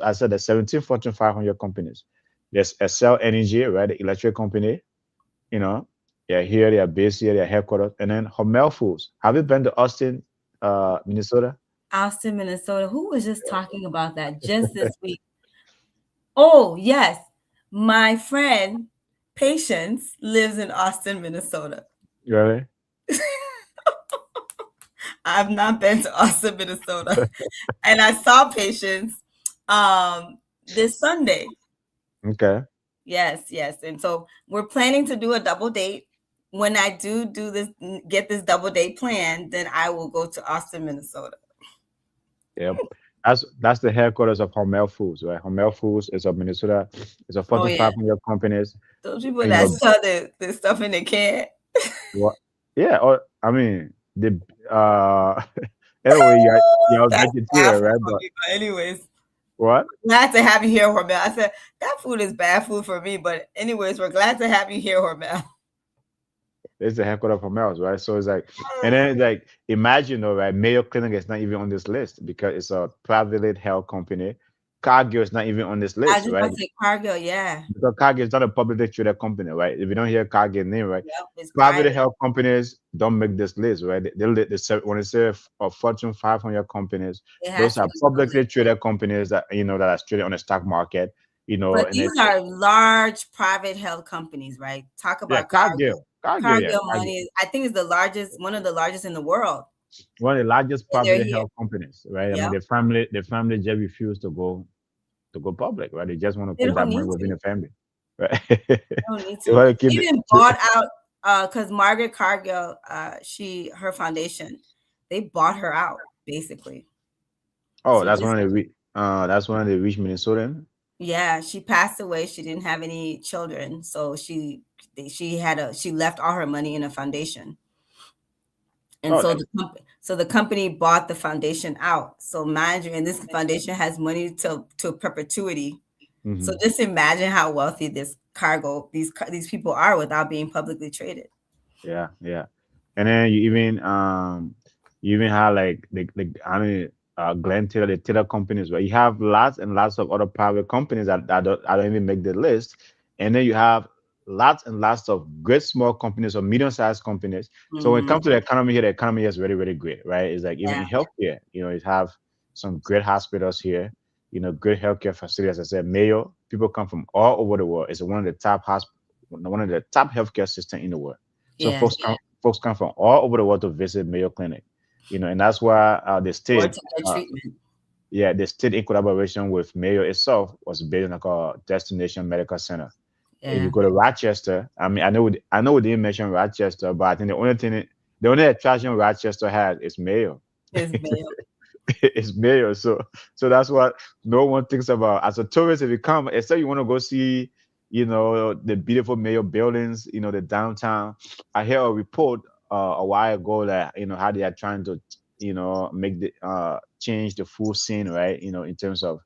I said the 17 Fortune 500 companies. There's Excel Energy, right? The electric company, you know, they're here, they are based here, they're headquartered. And then Hormel Foods. Have you been to Austin, Minnesota? Austin, Minnesota. Who was just talking about that just this week? Oh, yes. My friend Patience lives in Austin, Minnesota. Really? I've not been to Austin, Minnesota. And I saw Patience this Sunday. Okay. Yes, yes. And so we're planning to do a double date. When I do this, get this double date plan, then I will go to Austin, Minnesota. Yep. That's the headquarters of Hormel Foods, right? Hormel Foods is a Minnesota, it's a Oh, Fortune yeah. 500 companies. Those people You that know sell the stuff in the can. what? Yeah. Or I mean, the anyway, you're That's bad vegetarian, food right? for But me. But anyways, what? glad to have you here, Hormel. I said, that food is bad food for me. But anyways, we're glad to have you here, Hormel. It's the headquarters of Hormel, right? So it's like, and then it's like, imagine, though, right? Mayo Clinic is not even on this list because it's a privately held company. Cargill is not even on this I list, just right? want to say Cargill, yeah. Because Cargill is not a publicly traded company, right? If you don't hear Cargill name, right? Yep, it's Privately private. held companies don't make this list, right? When they say of Fortune 500 companies, It has those to are be publicly public. traded companies that that are traded on the stock market, But and these it's are large private held companies, right? Talk yeah, about Cargill, yeah, Cargill Cargill. money. I think it's the largest, one of the largest in the world. One of the largest And they're privately here. held companies, right? I mean, Yep. the family just refused to go public, right? They just want to They keep that don't money need within to. the family, right? They don't need They to. want to keep They it. even bought out because Margaret Cargill, her foundation, they bought her out basically. Oh, So that's one of the rich Minnesotan. yeah, she passed away. She didn't have any children, so she left all her money in a foundation. And Oh, so that, the company bought the foundation out. So mind you, and this foundation has money to perpetuity. So mhm. just imagine how wealthy these people are without being publicly traded. Yeah, yeah. And then you even have like I mean Glenn Taylor, the Taylor companies, where you have lots and lots of other private companies that don't even make the list. And then you have lots and lots of great small companies or medium-sized companies. So when it Mhm. comes to the economy here, the economy is very, very great, right? It's like even Yeah. in healthcare, you have some great hospitals here, great healthcare facilities. As I said, Mayo, people come from all over the world. It's one of the top one of the top healthcare systems in the world. So Yeah. folks come from all over the world to visit Mayo Clinic, and that's why the Or state to get uh, treatment. yeah, the state in collaboration with Mayo itself was building like a destination medical center. If you Yeah. go to Rochester, I mean, I know we didn't mention Rochester, but I think the only attraction Rochester has is Mayo. It's Mayo. It's Mayo, so that's what no one thinks about as a tourist. If you come, except you want to go see, the beautiful Mayo buildings, the downtown. I hear a report a while ago that how they are trying to make the change the food scene, right? In terms of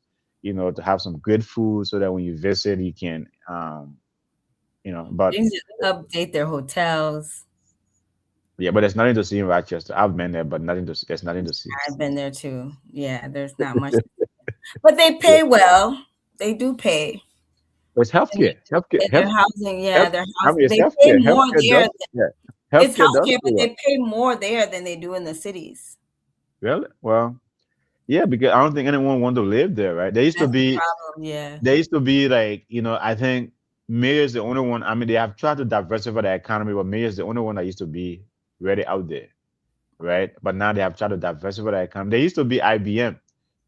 to have some good food so that when you visit you can but They need to update their hotels. yeah, but there's nothing to see in Rochester. I've been there, but there's nothing to see. I've been there too. Yeah, there's not much, but they pay well. They do pay, But it's and, healthcare. Healthcare. and their housing. Yeah, Health, their I house. mean, it's They pay healthcare. more Healthcare there. does. Yeah. It's Healthcare does healthcare, pay but well. they pay more there than they do in the cities. Really? Well, yeah, because I don't think anyone want to live there, right? That's the problem. Yeah. There used to be like, I think Mayor is the only one. I mean, they have tried to diversify the economy, but Mayor is the only one that used to be really out there, right? But now they have tried to diversify the economy. There used to be IBM,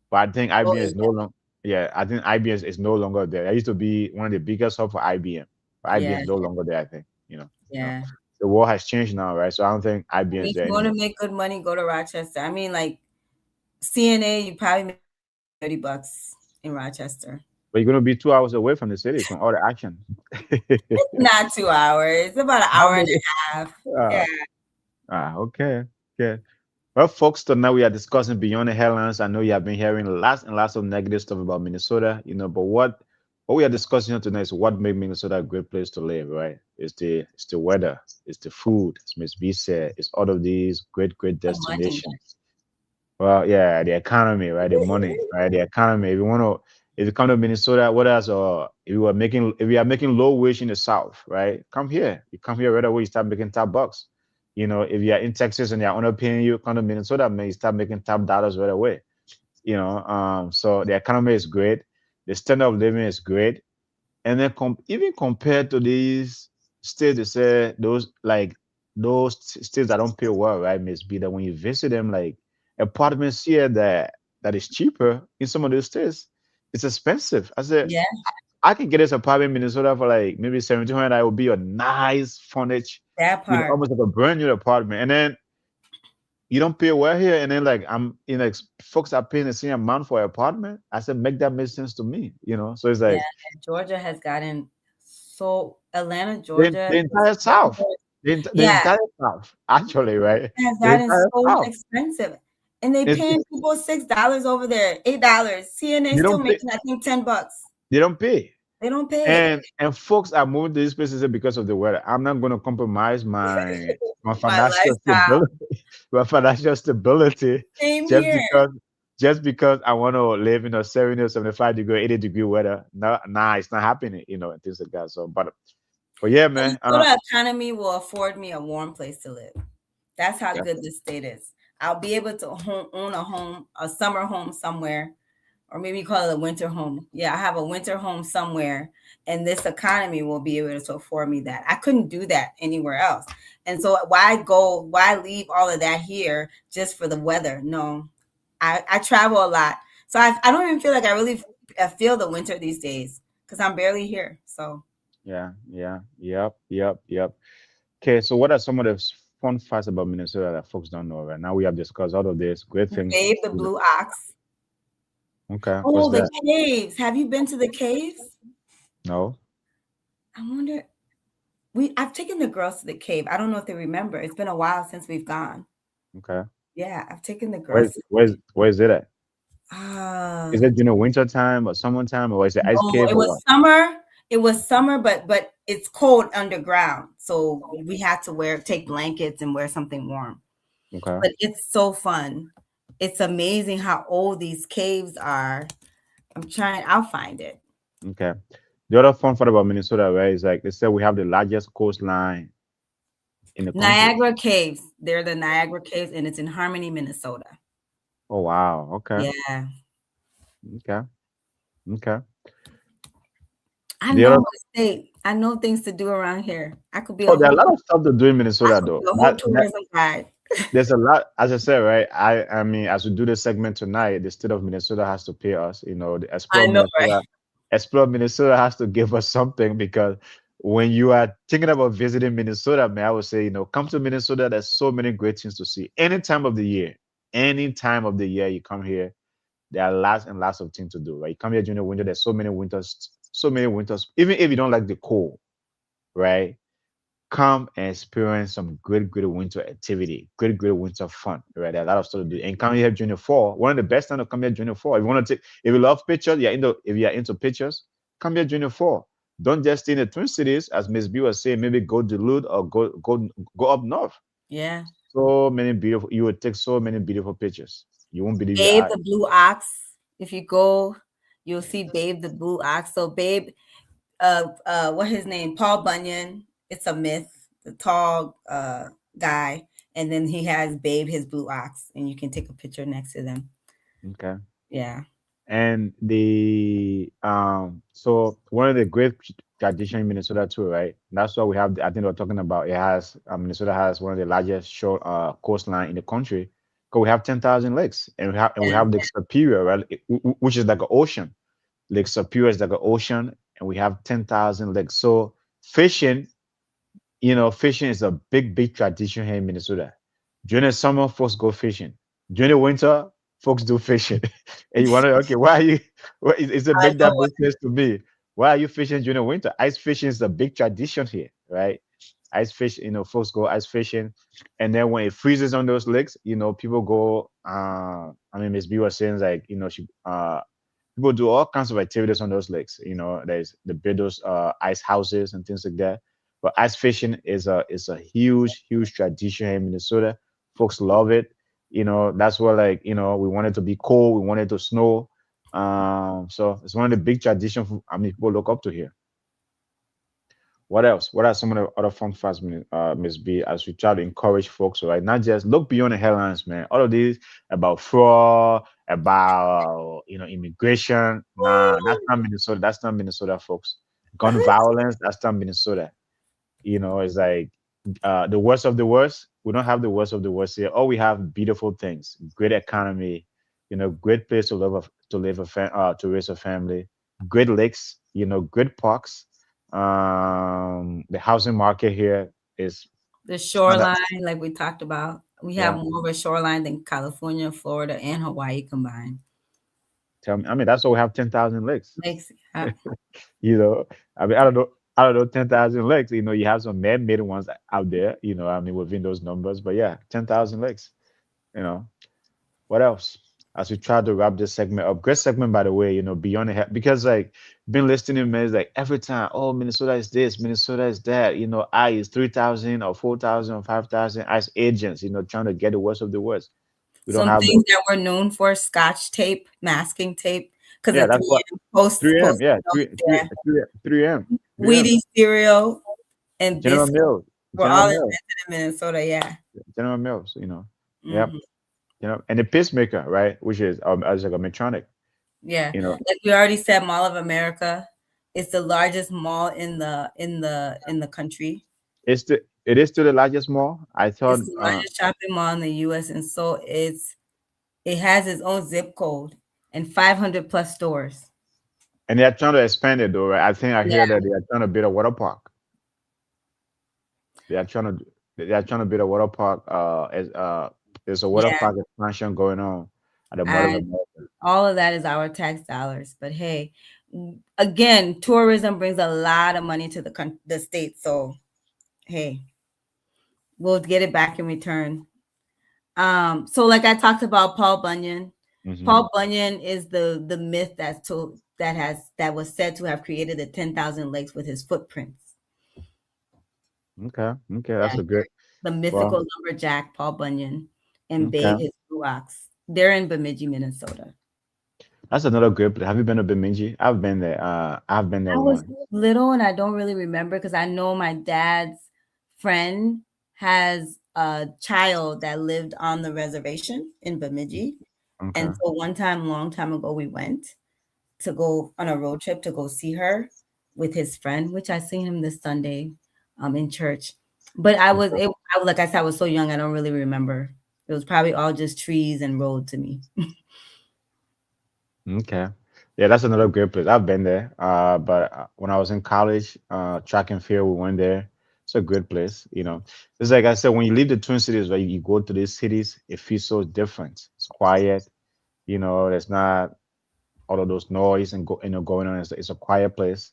but I think Oh, IBM is no longer. Yeah, I think IBM is no longer there. There used to be one of the biggest hub for IBM, but IBM yeah, is no longer there. I think yeah. the world has changed now, right? So I don't think IBM is If there you want to anymore. make good money, go to Rochester. I mean, like CNA, you probably make $30 in Rochester. But you're gonna be 2 hours away from the city from all the action. It's not 2 hours. It's about an How hour and many? a half. Yeah. Ah, okay, okay. Well, folks, tonight we are discussing beyond the headlines. I know you have been hearing lots and lots of negative stuff about Minnesota, but what we are discussing here tonight is what made Minnesota a great place to live, right? It's the weather, it's the food, as Miss B said, it's all of these great The money. destinations. Well, yeah, the economy, right? The money, right? The economy. If you come to Minnesota, what else? If you are making low wage in the South, right? Come here. You come here right away. You start making top bucks. If you are in Texas and they are underpaying you, come to Minnesota, man, you start making top dollars right away. So the economy is great. The standard of living is great, and then even compared to these states, they say those states that don't pay well, right, Miss B, that when you visit them, like apartments here that is cheaper in some of those states, it's expensive. I said Yeah, I can get this apartment in Minnesota for like maybe 1,700. That would be a nice furnished, that part. almost like a brand new apartment, and then you don't pay well here, and then like folks are paying the same amount for an apartment. I said make that make sense to me. So it's Yeah, like and Georgia has gotten so Atlanta, the, Georgia the is entire so South, good. the Yeah, entire South, actually, right? it has The gotten entire so South. expensive. And they It's, paying people $6 over there, $8. CNA they still don't pay. making, I think, $10. They don't pay. They don't pay. And folks are moving to these places because of the weather. I'm not going to compromise my My financial lifestyle. stability, my financial stability, Same just here. because I want to live in a 70 or 75-degree, 80-degree weather. No, nah, it's not happening. And things like that. So, but yeah, man. Minnesota economy will afford me a warm place to live. That's how Yeah, good this state is. I'll be able to own a summer home somewhere, or maybe call it a winter home. Yeah, I have a winter home somewhere, and this economy will be able to afford me that. I couldn't do that anywhere else. And so why leave all of that here just for the weather? No, I travel a lot. So I don't even feel like I really feel the winter these days because I'm barely here. So yeah. Yep. Okay, so what are some of the fun facts about Minnesota that folks don't know? Right now, we have discussed all of this great things. Babe, the Blue Ox. Okay, what's Oh, the that? caves. Have you been to the caves? No. I wonder. I've taken the girls to the cave. I don't know if they remember. It's been a while since we've gone. Okay. Yeah, I've taken the Where's girls. where's where's it at? Uh, Is it during winter time or summertime or is it ice no, cave it or was what? summer. It was summer, but it's cold underground, so we had to take blankets and wear something warm. Okay. But it's so fun. It's amazing how old these caves are. I'll find it. Okay. The other fun fact about Minnesota, right, is like they said we have the largest coastline in the country. Niagara Caves. They're the Niagara Caves, and it's in Harmony, Minnesota. Oh wow. Okay. Yeah. Okay. Okay. I The know other my state. I know things to do around here. I could be oh, a there are a whole lot of stuff to do in I Minnesota could be though. a whole That tourism guide. there's a lot, as I said, right? I mean, as we do this segment tonight, the state of Minnesota has to pay us. You know, the I know, right? Explore Minnesota has to give us something because when you are thinking about visiting Minnesota, man, I would say, come to Minnesota. There's so many great things to see. Any time of the year you come here, there are lots and lots of things to do. Right? You come here during the winter. There's so many winters, so many winters. Even if you don't like the cold, right? Come and experience some good winter activity, good winter fun. Right, there are a lot of stuff to do. And come here during the fall. One of the best time to come here during the fall. If you want to take, if you love pictures, if you are into pictures, come here during the fall. Don't just stay in the Twin Cities, as Miss B was saying. Maybe go Duluth or go up north. Yeah. So many beautiful. You would take so many beautiful pictures. You won't believe your Babe eyes. the Blue Ox. If you go, you'll see Babe the Blue Ox. So Babe, what his name? Paul Bunyan. It's a myth. The tall guy, and then he has Babe his blue ox, and you can take a picture next to them. Okay. Yeah. And so one of the great tradition in Minnesota too, right? That's what we have. I think we're talking about. It has Minnesota has one of the largest shore coastline in the country. Because we have 10,000 lakes, and we Yeah. have Lake Superior, right? Which is like an ocean. Lake Superior is like an ocean, and we have 10,000 lakes. So fishing, fishing is a big tradition here in Minnesota. During the summer, folks go fishing. During the winter, folks do fishing. And you wonder, okay, why are you? It's a I make know. that make sense to me. Why are you fishing during the winter? Ice fishing is a big tradition here, right? Ice fish, folks go ice fishing, and then when it freezes on those lakes, people go. I mean, Miss B was saying like, people do all kinds of activities on those lakes. There's the build those ice houses and things like that. But ice fishing is a huge tradition here in Minnesota. Folks love it. That's why like we want it to be cold, we want it to snow. So it's one of the big traditions. I mean, people look up to here. What else? What are some of the other fun facts, Miss B, as we try to encourage folks, right? Not just look beyond the headlines, man. All of these about fraud, about immigration. Nah, that's not Minnesota. That's not Minnesota, folks. Gun violence. That's not Minnesota. It's like the worst of the worst. We don't have the worst of the worst here. All we have beautiful things, great economy, great place to raise a family, great lakes, great parks. The housing market here is The it's not that. shoreline, like we talked about, we have Yeah, more of a shoreline than California, Florida, and Hawaii combined. tell me. I mean, that's why we have 10,000 lakes. Makes You know, I mean, I don't know 10,000 lakes. You have some man-made ones out there. I mean, within those numbers, but yeah, 10,000 lakes. You know. What else? As we try to wrap this segment up, great segment by the way. Beyond the because like been listening, man, it's like every time, oh, Minnesota is this, Minnesota is that. I is 3,000 or 4,000 or 5,000 as agents. Trying to get the worst of the worst. We don't some have things those. that we're known for: Scotch tape, masking tape, because Yeah, the that's what 3M post 3M. Yeah, notes, yeah, 3M, 3M. Wheaties cereal and General biscuits Mills, were General all Mills, invented in Minnesota. Yeah. General Mills. Yep. Hmm. And the pacemaker, right, which is as like a Medtronic. Yeah. You know, Like we already said, Mall of America is the largest mall in the country. it is still the largest mall. I thought. It's the largest shopping mall in the US, and so it has its own zip code and 500 plus stores. And they are trying to expand it though, right? I think I Yeah. hear that they are trying to build a water park. They are trying to build a water park. There's a water Yeah. park expansion going on at the Mall of And America. all of that is our tax dollars. But hey, again, tourism brings a lot of money to the state. So hey, we'll get it back in return. So like I talked about Paul Bunyan. Hmm. Paul Bunyan is the myth that was said to have created the 10,000 lakes with his footprints. Okay, okay, that's Yeah, a good. the Well, mythical lumberjack Paul Bunyan and okay, Babe his blue ox. They're in Bemidji, Minnesota. That's another great place. Have you been to Bemidji? I've been there. I've been there I was once. little and I don't really remember because I know my dad's friend has a child that lived on the reservation in Bemidji. And Okay. so one time, long time ago, we went to go on a road trip to go see her with his friend, which I seen him this Sunday in church. But like I said, I was so young, I don't really remember. It was probably all just trees and road to me. Okay. Yeah, that's another great place. I've been there. But when I was in college, track and field, we went there. It's a good place. It's like I said, when you leave the Twin Cities, right, you go to these cities, it feels so different. It's quiet. There's not all of those noise and going on. It's a quiet place.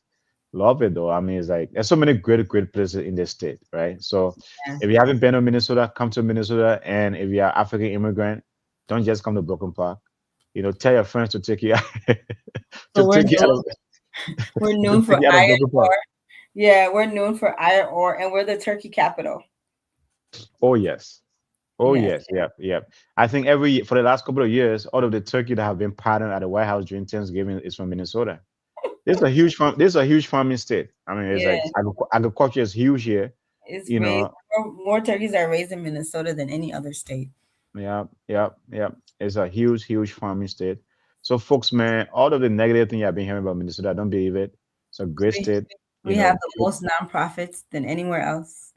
Love it though. I mean, it's like there's so many great places in this state, right? So Yeah. if you haven't been to Minnesota, come to Minnesota. And if you're African immigrant, don't just come to Broken Park. Tell your friends to take you out, to So take you out of we're to known take for you out of iron Broken Park. ore. Yeah, we're known for iron ore, and we're the turkey capital. Oh yes. Oh Yes. yes, yep. I think for the last couple of years, all of the turkey that have been patterned at the White House during Thanksgiving is from Minnesota. This is a huge farming state. I mean, it's like Yeah, agriculture is huge here. it's You raised know, more turkeys are raised in Minnesota than any other state. yeah. It's a huge farming state. So, folks, man, all of the negative thing I've been hearing about Minnesota, don't believe it. It's a great We, state. we have the most nonprofits than anywhere else.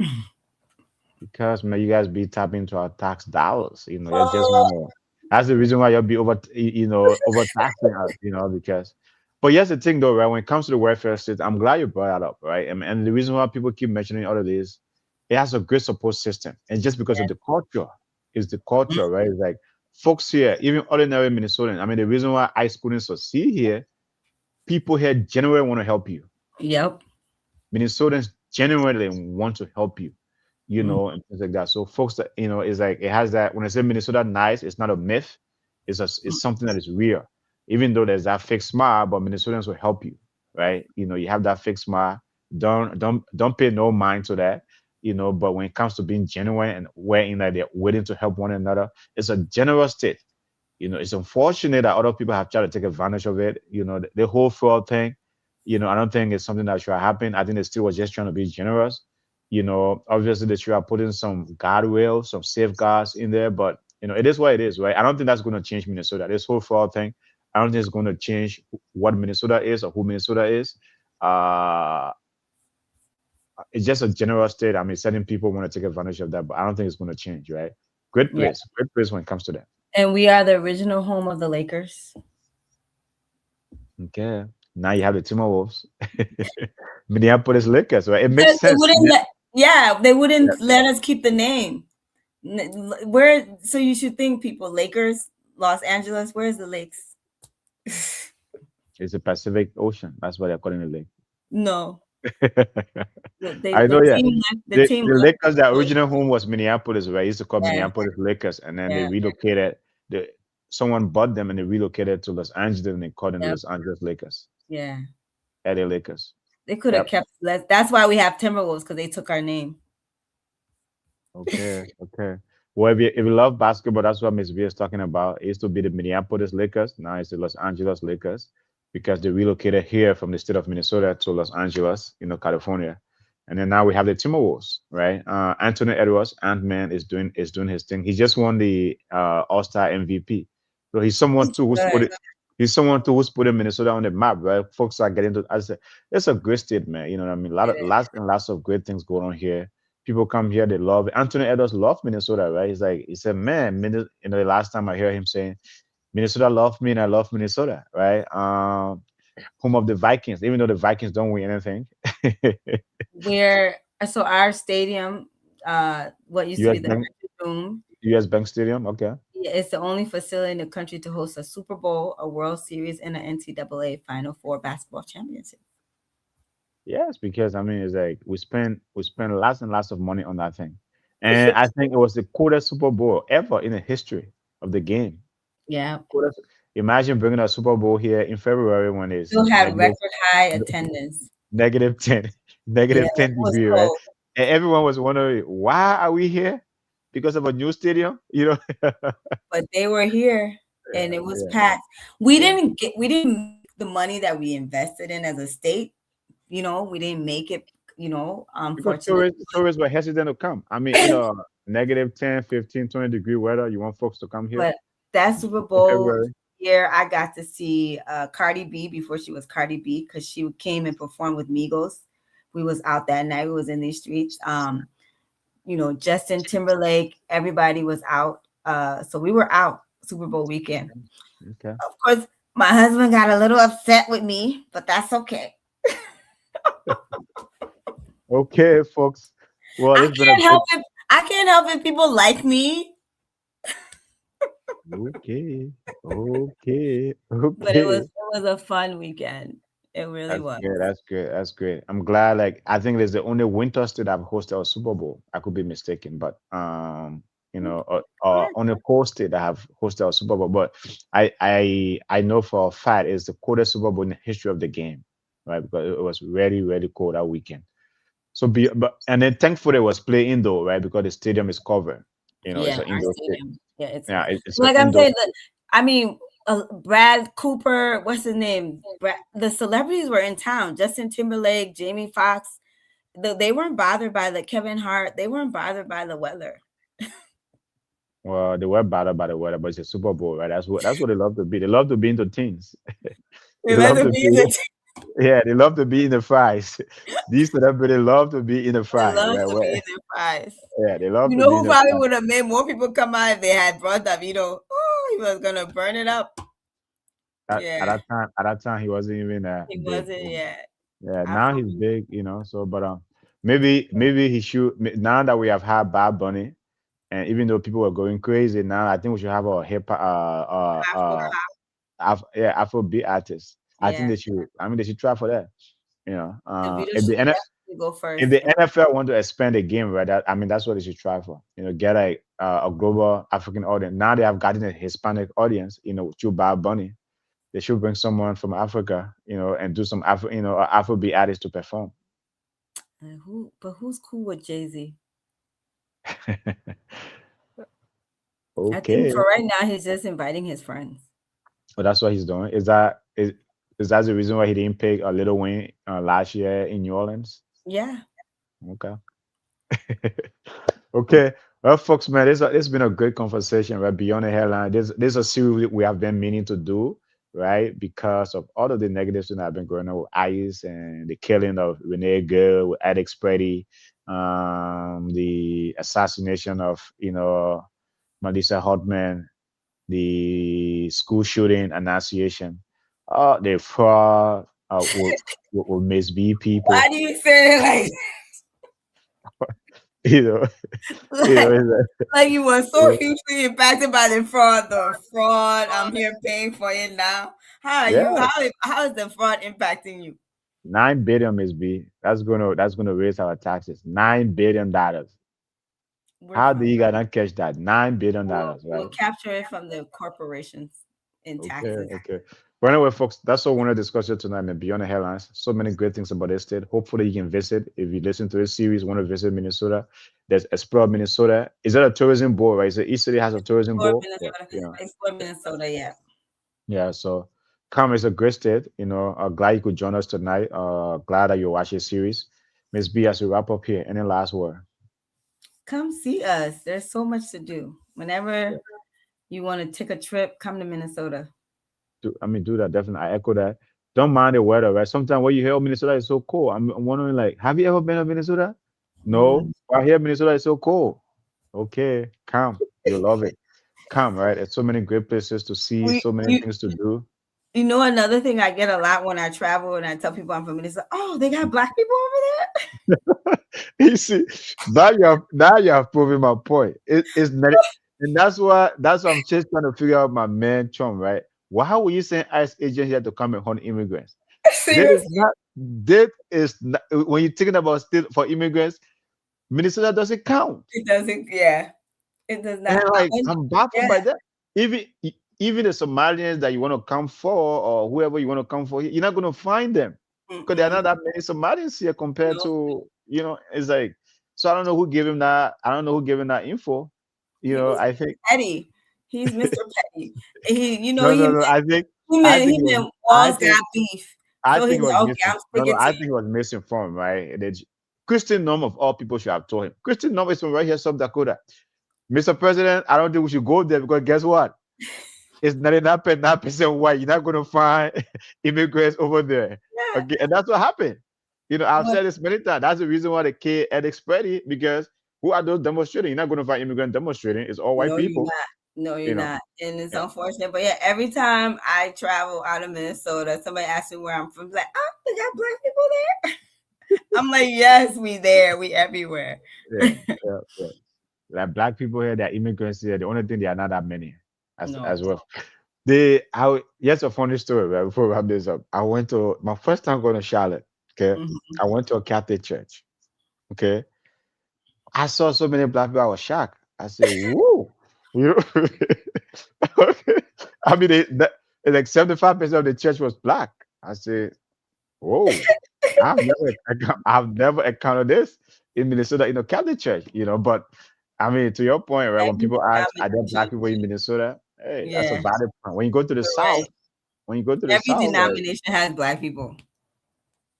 Because man, you guys be tapping into our tax dollars. You just Oh, want to. That's the reason why you'll be overtaxing us. Because. But here's the thing, though, right? When it comes to the welfare state, I'm glad you brought that up, right? And the reason why people keep mentioning all of this, it has a great support system, and just because of the culture, is the culture, right? It's like folks here, even ordinary Minnesotans. I mean, the reason why I couldn't succeed here, people here genuinely want to help you. yep. Minnesotans genuinely want to help you, Mm. and things like that. So folks that is like it has that when I say Minnesota nice, it's not a myth. It's something that is real. Even though there's that fake smile, but Minnesotans will help you, right? You have that fake smile. Don't pay no mind to that. But when it comes to being genuine and wherein that they're willing to help one another, it's a generous state. It's unfortunate that other people have tried to take advantage of it. The whole fraud thing, I don't think it's something that should happen. I think they still was just trying to be generous. Obviously they should have put in some guardrails, some safeguards in there, but it is what it is, right? I don't think that's going to change Minnesota. This whole fraud thing, I don't think it's going to change what Minnesota is or who Minnesota is. Uh, it's just a general state. I mean, certain people want to take advantage of that, but I don't think it's going to change, right? Yeah. Great place when it comes to that. And we are the original home of the Lakers. Okay. Now you have the Timberwolves. Minneapolis Lakers, right? It makes They sense. wouldn't they Yeah. wouldn't let us keep the name. Where so you should think people Lakers, Los Angeles, where's the lakes? It's the Pacific Ocean. That's why they're calling it lake. No. I know, yeah. The The, team the left Lakers, their original home was Minneapolis, right? They used to call yeah, Minneapolis Lakers, and then they yeah, relocated. Someone bought them and they relocated to Los Angeles and they called them the yep, Los Angeles Lakers, yeah. LA Lakers. They could have Yep. kept less. That's why we have Timberwolves because they took our name. Okay. Well, if you love basketball, that's what Miss V is talking about. It used to be the Minneapolis Lakers. Now it's the Los Angeles Lakers because they relocated here from the state of Minnesota to Los Angeles, California. And then now we have the Timberwolves, right? Anthony Edwards, Ant-Man, is doing his thing. He just won the All-Star MVP. So Good. he's someone too who's putting Minnesota on the map, right? Folks are getting to. As it's a great state, man. You know what I mean? It is. Lots of great things going on here. People come here, they love it. Anthony Edwards loved Minnesota, right? He said, man, the last time I heard him saying, Minnesota loved me and I love Minnesota, right? Home of the Vikings, even though the Vikings don't win anything. Where so our stadium, what used to US be the Bank, Room, US Bank Stadium, okay. it's the only facility in the country to host a Super Bowl, a World Series, and an NCAA Final Four basketball championship. Yes, because I mean, it's like we spent lots and lots of money on that thing, and I think it was the coolest Super Bowl ever in the history of the game. Yeah. Coolest. Imagine bringing a Super Bowl here in February when it's Still had negative record high attendance. negative 10, Yeah, negative it 10 was degree, right? cold. And everyone was wondering why are we here? because of a new stadium. But they were here and Yeah, it was yeah, packed. yeah. We didn't make the money that we invested in as a state. We didn't make it, Because unfortunately. tourists were hesitant to come. I mean, negative 10, 15, 20-degree weather. You want folks to come here But that Super in Bowl February? year, I got to see Cardi B before she was Cardi B because she came and performed with Migos. We was out that night. We was in these streets. Justin Timberlake, everybody was out. So we were out Super Bowl weekend. Okay. Of course, my husband got a little upset with me, but that's okay. Okay, folks. Well, I it's been a can't great. help it. I can't help it. People like me, Okay, okay, but it was okay. it was a fun weekend. It really That's was. good. That's good. That's great. I'm glad. Like, I think it's the only winter state I've hosted a Super Bowl. I could be mistaken, but only cold state that have hosted a Super Bowl. But I know for a fact it's the coldest Super Bowl in the history of the game, right? Because it was really really cold that weekend. So and then thankfully it was play indoor, right? Because the stadium is covered. It's Yeah, an our indoor state. stadium. Yeah, it's Yeah, it's an like I'm indoor. saying that. I mean, Brad Cooper, what's his name? The celebrities were in town. Justin Timberlake, Jamie Foxx. They weren't bothered by the Kevin Hart. They weren't bothered by the weather. Well, they were battered by the weather, but it's a Super Bowl, right? That's what they love to be. They love to be into teams. They They let love them to be in be, the yeah, they love to be in the fries. These celebrities love to be in the They fry, love right? to be in their fries. Yeah, they love You to know be in who the probably fry. would have made more people come out if they had brought Davido? Oh, he was gonna burn it up. At Yeah, that time, he wasn't even he big. wasn't yet. Yeah, now he's Absolutely. big, so but maybe he should now that we have had Bad Bunny, and even though people were going crazy now, I think we should have a hip Afro pop. Afrobeat artist. I think Yeah, they should. I mean, they should try for that. Davido If should the definitely go if first. the NFL want to expand the game, right? I mean, that's what they should try for. Get a global African audience. Now they have gotten a Hispanic audience. Through Bad Bunny, they should bring someone from Africa. And do some Afrobeat artists to perform. But who's cool with Jay-Z? I think Okay, for right now he's just inviting his friends. well, that's what he's doing. Is that the reason why he didn't pick a Little Wayne last year in New Orleans? Yeah. Okay. Okay. Well, folks, man, it's been a great conversation, right? Beyond the headline. There's a series we have been meaning to do, right? Because of all of the negatives that have been going on with ICE and the killing of Renee Gill, with Alex Preddy, the assassination of, Melissa Hotman, the school shooting annunciation, the fraud with Miss B Why people, do you say it like you know, you know, like, it's like you were so like, hugely impacted by the fraud? The fraud, I'm here paying for it now. How are yeah. you? How is the fraud impacting you? 9 billion, Miss B. That's gonna raise our taxes. $9 billion. We're How do fine. you gonna catch that? $9 billion, We'll right? capture it from the corporations in Okay, taxes. okay. But anyway, folks, that's all we want to discuss here tonight, man. Beyond the headlines, so many great things about this state. Hopefully, you can visit. If you listen to this series, want to visit Minnesota, there's Explore Minnesota. Is that a tourism board, right? Is it East City has a tourism Explore board? Yeah, Minnesota. yeah, Explore Minnesota. Yeah. yeah. So, come is a great state. Glad you could join us tonight. Glad that you watched this series. Miss B, as we wrap up here, any last word? Come see us. There's so much to do. Whenever you want to take a trip, come to Minnesota. Do that definitely. I echo that. Don't mind the weather, right? Sometimes when you hear, "Oh, Minnesota is so cold," I'm wondering, like, have you ever been to Minnesota? No. Mm. I hear Minnesota is so cold. Okay, come. You love it. Come, right? There's so many great places to see, We so many you things to do. you know another thing I get a lot when I travel and I tell people I'm from Minnesota. Oh, they got black people over You see, now you have proven my point. It's not, and that's why I'm just trying to figure out my man Trump, right? Why would you send ICE agents here to come and hunt immigrants? there. That is Seriously, not. That is not, when you're thinking about state for immigrants. Minnesota doesn't count, it doesn't. Yeah, it does and not. like I'm baffled Yeah. by that. Even even the Somalians that you want to come for, or whoever you want to come for, you're not going to find them because there are Mm-mm. not that many Somalians here compared No. to. It's like, so I don't know who gave him that. I don't know who gave him that info. You know, I think Petty. He's Mr. Petty. no, He no, meant no. he I meant think he it was. meant I Walls think got beef. I So think he's it was like, okay, missing. I'm No, no. sticking to I you. think it was misinformed, right? Christian Norm of all people should have told him. Christian Norm is from right here, South Dakota. Mr. President, I don't think we should go there because guess what? It's 99.9% white. You're not going to find immigrants over there. Yeah. Okay, and that's what happened. You know, I've Well, said this many times. That's the reason why the kid edit spread because who are those demonstrating? You're not going to find immigrant demonstrating. It's all white no, you're people. not. No, you're You know. not. And it's Yeah. unfortunate. But yeah, every time I travel out of Minnesota, somebody asks me where I'm from, like, oh, they got black people there. I'm like, yes, we there. We everywhere. Yeah. Yeah. Yeah. Like black people here, they're immigrants here. The only thing they are not that many No. as well. Yes, a funny story, right? Before we wrap this up. I went to my first time going to Charlotte. Okay. Mhm. I went to a Catholic church. Okay. I saw so many black people, I was shocked. I said, whoa. You know? Okay. I mean like 75% of the church was black. I said, whoa. I've never encountered this in Minnesota in a Catholic church, but I mean, to your point, right? When Every people ask, are there black denomination. people in Minnesota? Hey, that's a Yeah, valid point. When you go to the you're right. South, when you go to the Every South, denomination has black people.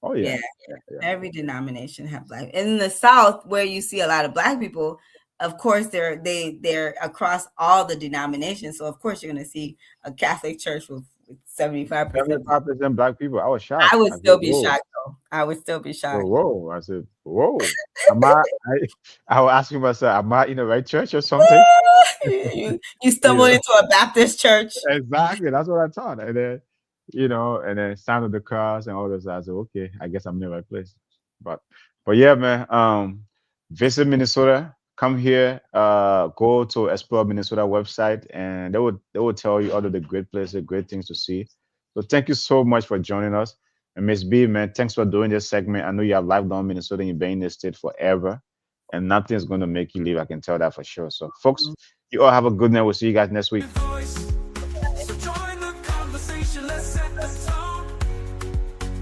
oh Yeah, yeah, yeah, yeah. every denomination have black. And in the South, where you see a lot of black people, of course they're across all the denominations. So of course you're gonna see a Catholic church with 75%. 75% black people. I was shocked. I would I said, still be whoa. shocked though. I would still be So, shocked. whoa. I said, whoa. Am I was asking myself, am I in the right church or something? You You stumbled know, into a Baptist church. exactly. That's what I thought. And then sound of the cross and all this. I said, okay, I guess I'm in the right place. But but yeah, man. Visit Minnesota. Come here. Go to Explore Minnesota website, and they will tell you all of the great places, great things to see. So thank you so much for joining us. And Miss B, man, thanks for doing this segment. I know you have life down in Minnesota and you've been in this state forever, and nothing's going to make you leave. I can tell that for sure. So, folks, you all have a good night. We'll see you guys next week.